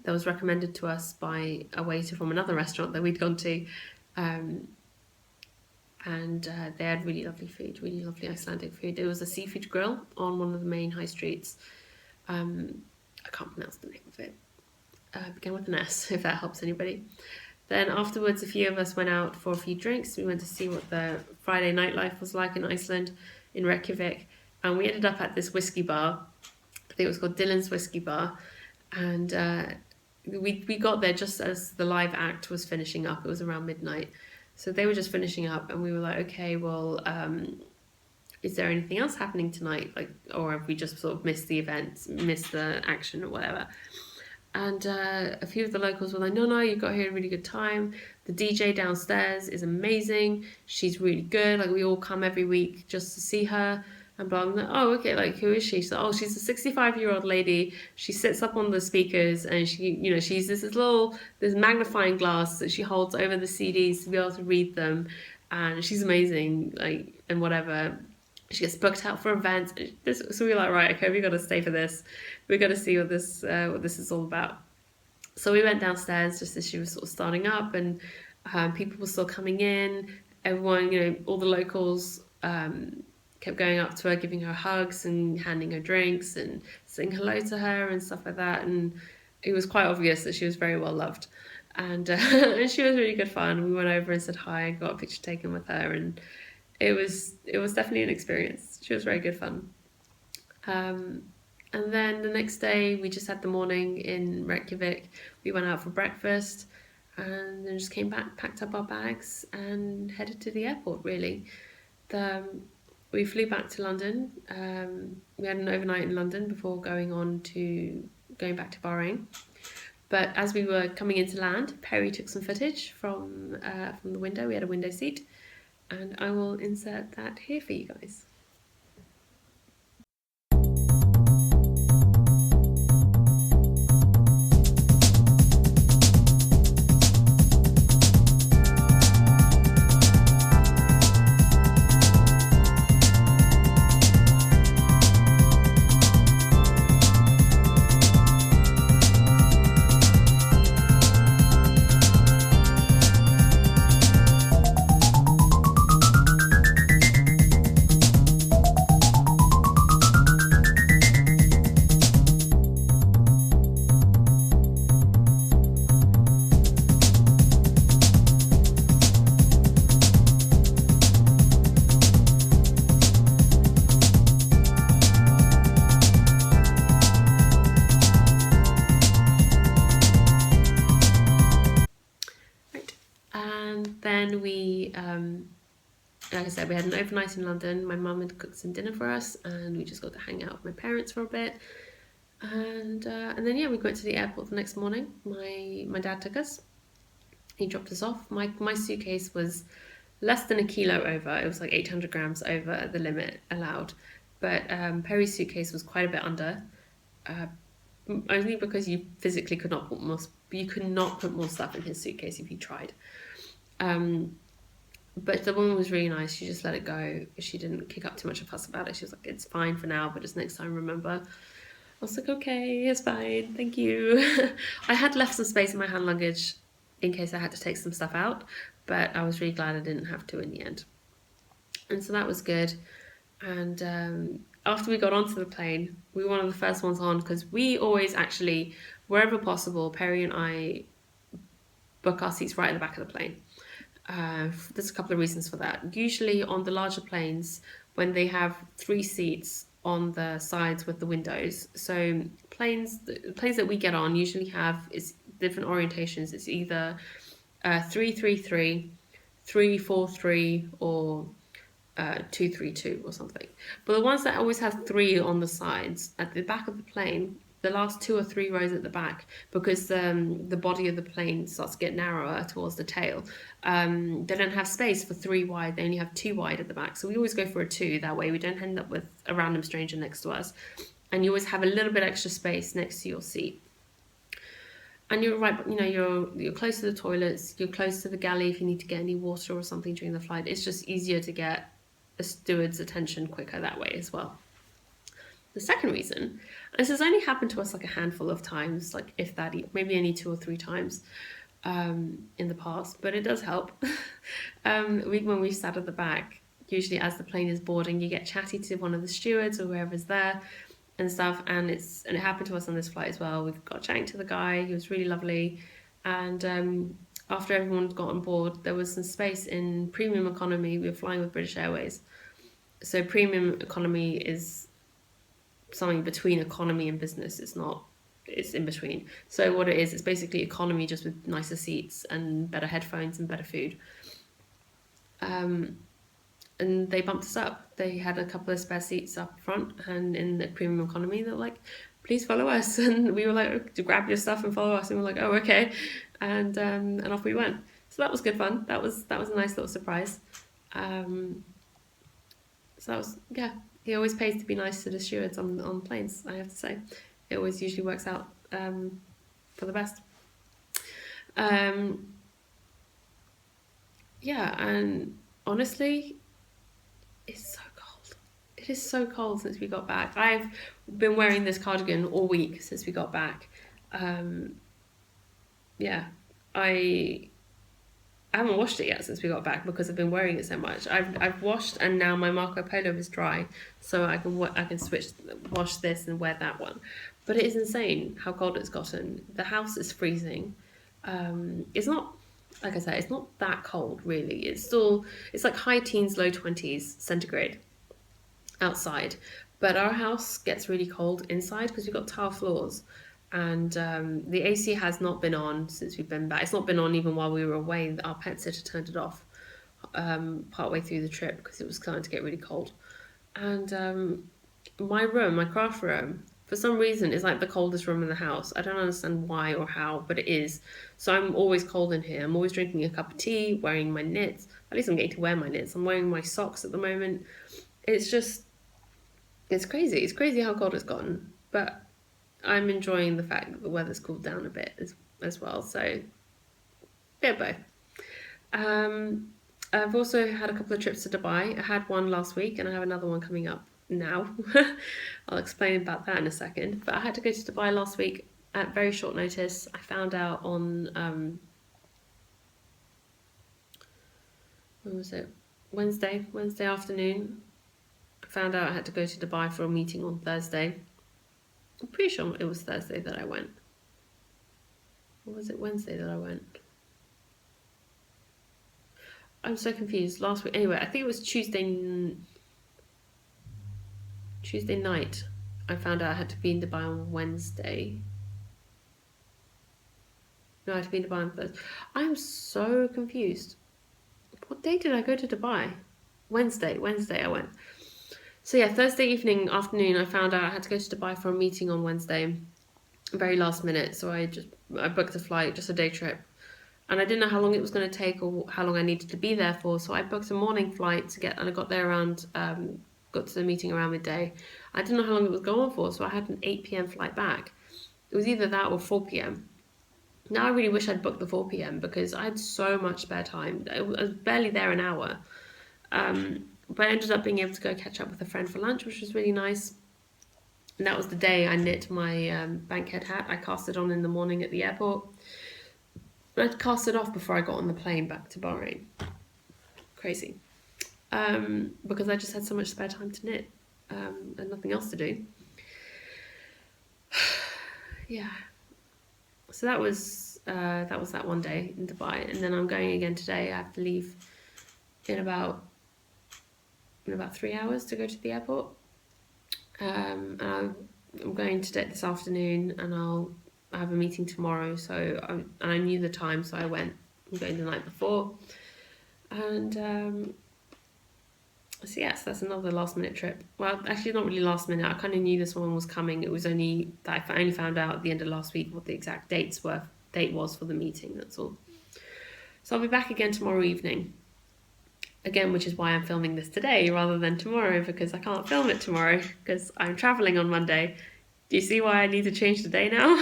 that was recommended to us by a waiter from another restaurant that we'd gone to. And they had really lovely food, really lovely Icelandic food. It was a seafood grill on one of the main high streets. I can't pronounce the name of it. Began with an S, if that helps anybody. Then afterwards, a few of us went out for a few drinks. We went to see what the Friday nightlife was like in Iceland, in Reykjavik. And we ended up at this whiskey bar. I think it was called Dylan's Whiskey Bar. And we got there just as the live act was finishing up. It was around midnight. So they were just finishing up, and we were like, okay, well, is there anything else happening tonight? Like, or have we just sort of missed the event, missed the action or whatever? And a few of the locals were like, no, you got here a really good time. The DJ downstairs is amazing. She's really good. Like, we all come every week just to see her. And blah, blah. Oh, okay, like, who is she? She's like, oh, she's a 65-year-old lady. She sits up on the speakers, and she's this magnifying glass that she holds over the CDs to be able to read them. And she's amazing, like, and whatever. She gets booked out for events. So we were like, right, okay, we got to stay for this. We got to see what this is all about. So we went downstairs just as she was sort of starting up, and people were still coming in. Everyone, all the locals kept going up to her, giving her hugs and handing her drinks and saying hello to her and stuff like that. And it was quite obvious that she was very well loved. And, and she was really good fun. We went over and said hi and got a picture taken with her, and it was definitely an experience. She was very good fun. And then the next day, we just had the morning in Reykjavik. We went out for breakfast, and then just came back, packed up our bags, and headed to the airport, really. We flew back to London. We had an overnight in London before going back to Bahrain. But as we were coming into land, Perry took some footage from the window. We had a window seat. And I will insert that here for you guys. Then like I said, we had an overnight in London. My mum had cooked some dinner for us, and we just got to hang out with my parents for a bit. And then we went to the airport the next morning. My dad took us. He dropped us off. My suitcase was less than a kilo over. It was like 800 grams over the limit allowed. But Perry's suitcase was quite a bit under. Only because you physically could not put more. You could not put more stuff in his suitcase if you tried. But the woman was really nice. She just let it go. She didn't kick up too much of a fuss about it. She was like, it's fine for now, but just next time remember. I was like, okay, it's fine, thank you. I had left some space in my hand luggage in case I had to take some stuff out, but I was really glad I didn't have to in the end. And so that was good. And after we got onto the plane, we were one of the first ones on, because we always actually, wherever possible, Perry and I book our seats right at the back of the plane. There's a couple of reasons for that. Usually on the larger planes, when they have 3 seats on the sides with the windows, so planes that we get on usually have different orientations. It's either 333, 3-4-3 or 2-3-2 or something. But the ones that always have 3 on the sides at the back of the plane, the last 2 or 3 rows at the back, because the body of the plane starts to get narrower towards the tail, they don't have space for 3 wide, they only have 2 wide at the back. So we always go for a 2, that way we don't end up with a random stranger next to us. And you always have a little bit extra space next to your seat. And you're right, you're close to the toilets, you're close to the galley if you need to get any water or something during the flight. It's just easier to get a steward's attention quicker that way as well. The second reason, and this has only happened to us like a handful of times, like if that, maybe only 2 or 3 times in the past, but it does help. When we sat at the back, usually as the plane is boarding, you get chatty to one of the stewards or whoever's there and stuff, and it happened to us on this flight as well. We've got chatting to the guy, he was really lovely, and after everyone got on board, there was some space in premium economy. We were flying with British Airways, so premium economy is something between economy and business. It's in between. So what it is, it's basically economy just with nicer seats and better headphones and better food. And they bumped us up. They had a couple of spare seats up front, and in the premium economy, they're like, please follow us. And we were like, to grab your stuff and follow us. And we're like, oh, okay. And off we went. So that was good fun. That was a nice little surprise. So that was, yeah, he always pays to be nice to the stewards on planes, I have to say. It always usually works out for the best. Yeah, and honestly, it's so cold. It is so cold since we got back. I've been wearing this cardigan all week since we got back. Yeah, I haven't washed it yet since we got back because I've been wearing it so much. I've washed, and now my Marco Polo is dry, so I can wash this and wear that one. But it is insane how cold it's gotten. The house is freezing. It's not, like I said, it's not that cold really. It's like high teens, low 20s centigrade outside. But our house gets really cold inside because we've got tile floors. And the AC has not been on since we've been back. It's not been on even while we were away. Our pet sitter turned it off partway through the trip because it was starting to get really cold. And my craft room, for some reason, is like the coldest room in the house. I don't understand why or how, but it is. So I'm always cold in here. I'm always drinking a cup of tea, wearing my knits. At least I'm getting to wear my knits. I'm wearing my socks at the moment. It's crazy. It's crazy how cold it's gotten. But I'm enjoying the fact that the weather's cooled down a bit as well. So, bit of both. I've also had a couple of trips to Dubai. I had one last week and I have another one coming up now. I'll explain about that in a second. But I had to go to Dubai last week at very short notice. I found out on, when was it? Wednesday afternoon. I found out I had to go to Dubai for a meeting on Thursday. I'm pretty sure it was Thursday that I went. Or was it Wednesday that I went? I'm so confused. Last week, anyway, I think it was Tuesday night. I found out I had to be in Dubai on Wednesday. No, I had to be in Dubai on Thursday. I'm so confused. What day did I go to Dubai? Wednesday I went. So yeah, Thursday afternoon, I found out I had to go to Dubai for a meeting on Wednesday, very last minute. So I booked a flight, just a day trip, and I didn't know how long it was going to take or how long I needed to be there for. So I booked a morning flight and I got there got to the meeting around midday. I didn't know how long it was going for, so I had an 8 p.m. flight back. It was either that or 4 p.m. Now I really wish I'd booked the 4 p.m. because I had so much spare time. I was barely there an hour. But I ended up being able to go catch up with a friend for lunch, which was really nice. And that was the day I knit my bankhead hat. I cast it on in the morning at the airport. But I'd cast it off before I got on the plane back to Bahrain. Crazy. Because I just had so much spare time to knit and nothing else to do. Yeah. So that was that one day in Dubai. And then I'm going again today. I have to leave in about 3 hours to go to the airport. And I'm going this afternoon, and I have a meeting tomorrow. So I knew the time, so I went. I'm going the night before. And so yes, that's another last minute trip. Well, actually not really last minute. I kind of knew this one was coming. It was only that I only found out at the end of last week what the exact date was for the meeting, that's all. So I'll be back again tomorrow evening. Again, which is why I'm filming this today rather than tomorrow, because I can't film it tomorrow because I'm traveling on Monday. Do you see why I need to change the day now?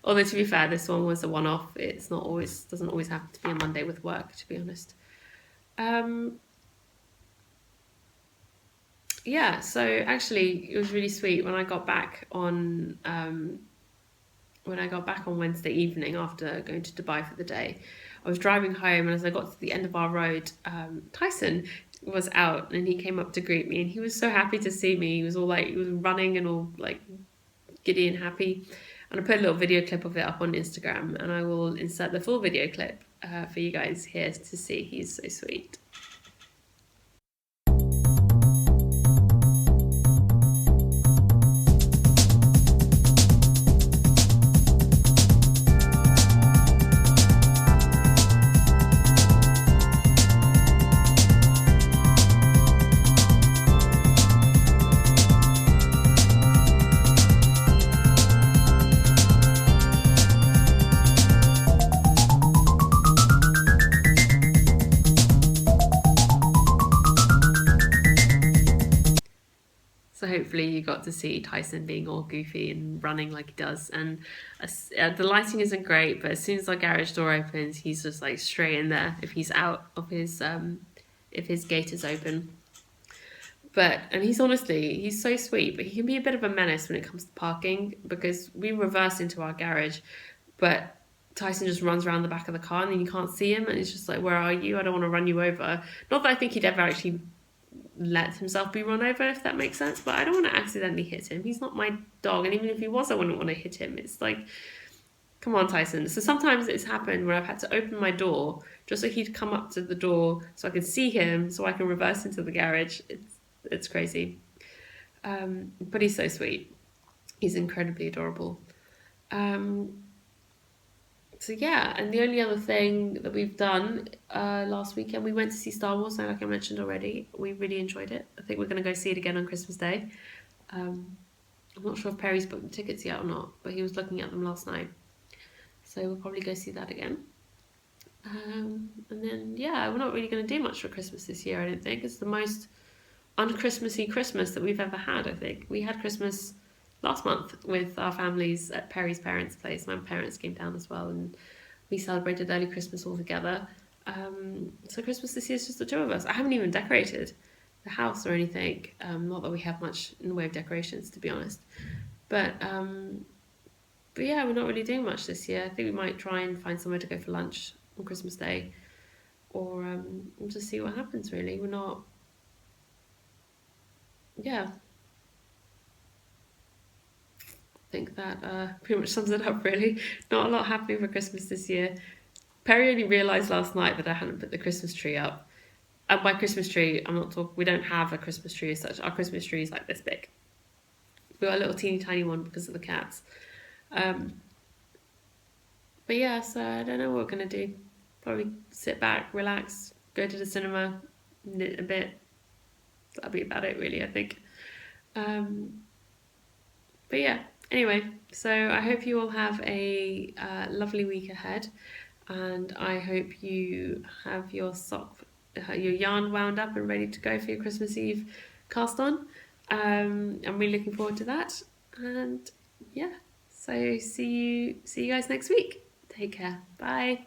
Although to be fair, this one was a one-off. It's not always, doesn't always happen to be a Monday with work, to be honest. Yeah, so actually it was really sweet when I got back on Wednesday evening after going to Dubai for the day. I was driving home, and as I got to the end of our road, Tyson was out, and he came up to greet me, and he was so happy to see me. He was running and all like giddy and happy. And I put a little video clip of it up on Instagram, and I will insert the full video clip for you guys here to see. He's so sweet. So hopefully you got to see Tyson being all goofy and running like he does. And the lighting isn't great, but as soon as our garage door opens, he's just like straight in there if he's out of his, if his gate is open. And he's so sweet, but he can be a bit of a menace when it comes to parking, because we reverse into our garage, but Tyson just runs around the back of the car and then you can't see him, and it's just like, where are you? I don't want to run you over. Not that I think he'd ever actually let himself be run over, if that makes sense, but I don't want to accidentally hit him. He's not my dog, and even if he was, I wouldn't want to hit him. It's like, come on, Tyson. So sometimes it's happened where I've had to open my door just so he'd come up to the door so I can see him, so I can reverse into the garage. It's crazy. But he's so sweet. He's incredibly adorable. So yeah, and the only other thing that we've done last weekend, we went to see Star Wars, like I mentioned already. We really enjoyed it. I think we're going to go see it again on Christmas Day. I'm not sure if Perry's booked the tickets yet or not, but he was looking at them last night. So we'll probably go see that again. And then, yeah, we're not really going to do much for Christmas this year, I don't think. It's the most un-Christmassy Christmas that we've ever had, I think. We had Christmas last month with our families at Perry's parents' place. My parents came down as well, and we celebrated early Christmas all together. So Christmas this year is just the two of us. I haven't even decorated the house or anything. Not that we have much in the way of decorations, to be honest. But yeah, we're not really doing much this year. I think we might try and find somewhere to go for lunch on Christmas Day, or we'll just see what happens, really. We're not... Yeah. I think that pretty much sums it up, really. Not a lot happening for Christmas this year. Perry only realised last night that I hadn't put the Christmas tree up. And by Christmas tree, I'm not talking... We don't have a Christmas tree as such. Our Christmas tree is like this big. We got a little teeny tiny one because of the cats. But yeah, so I don't know what we're going to do. Probably sit back, relax, go to the cinema, knit a bit. That'll be about it, really, I think. But yeah, anyway, so I hope you all have a lovely week ahead, and I hope you have your yarn wound up and ready to go for your Christmas Eve cast on. I'm really looking forward to that, and yeah, so see you guys next week. Take care. Bye.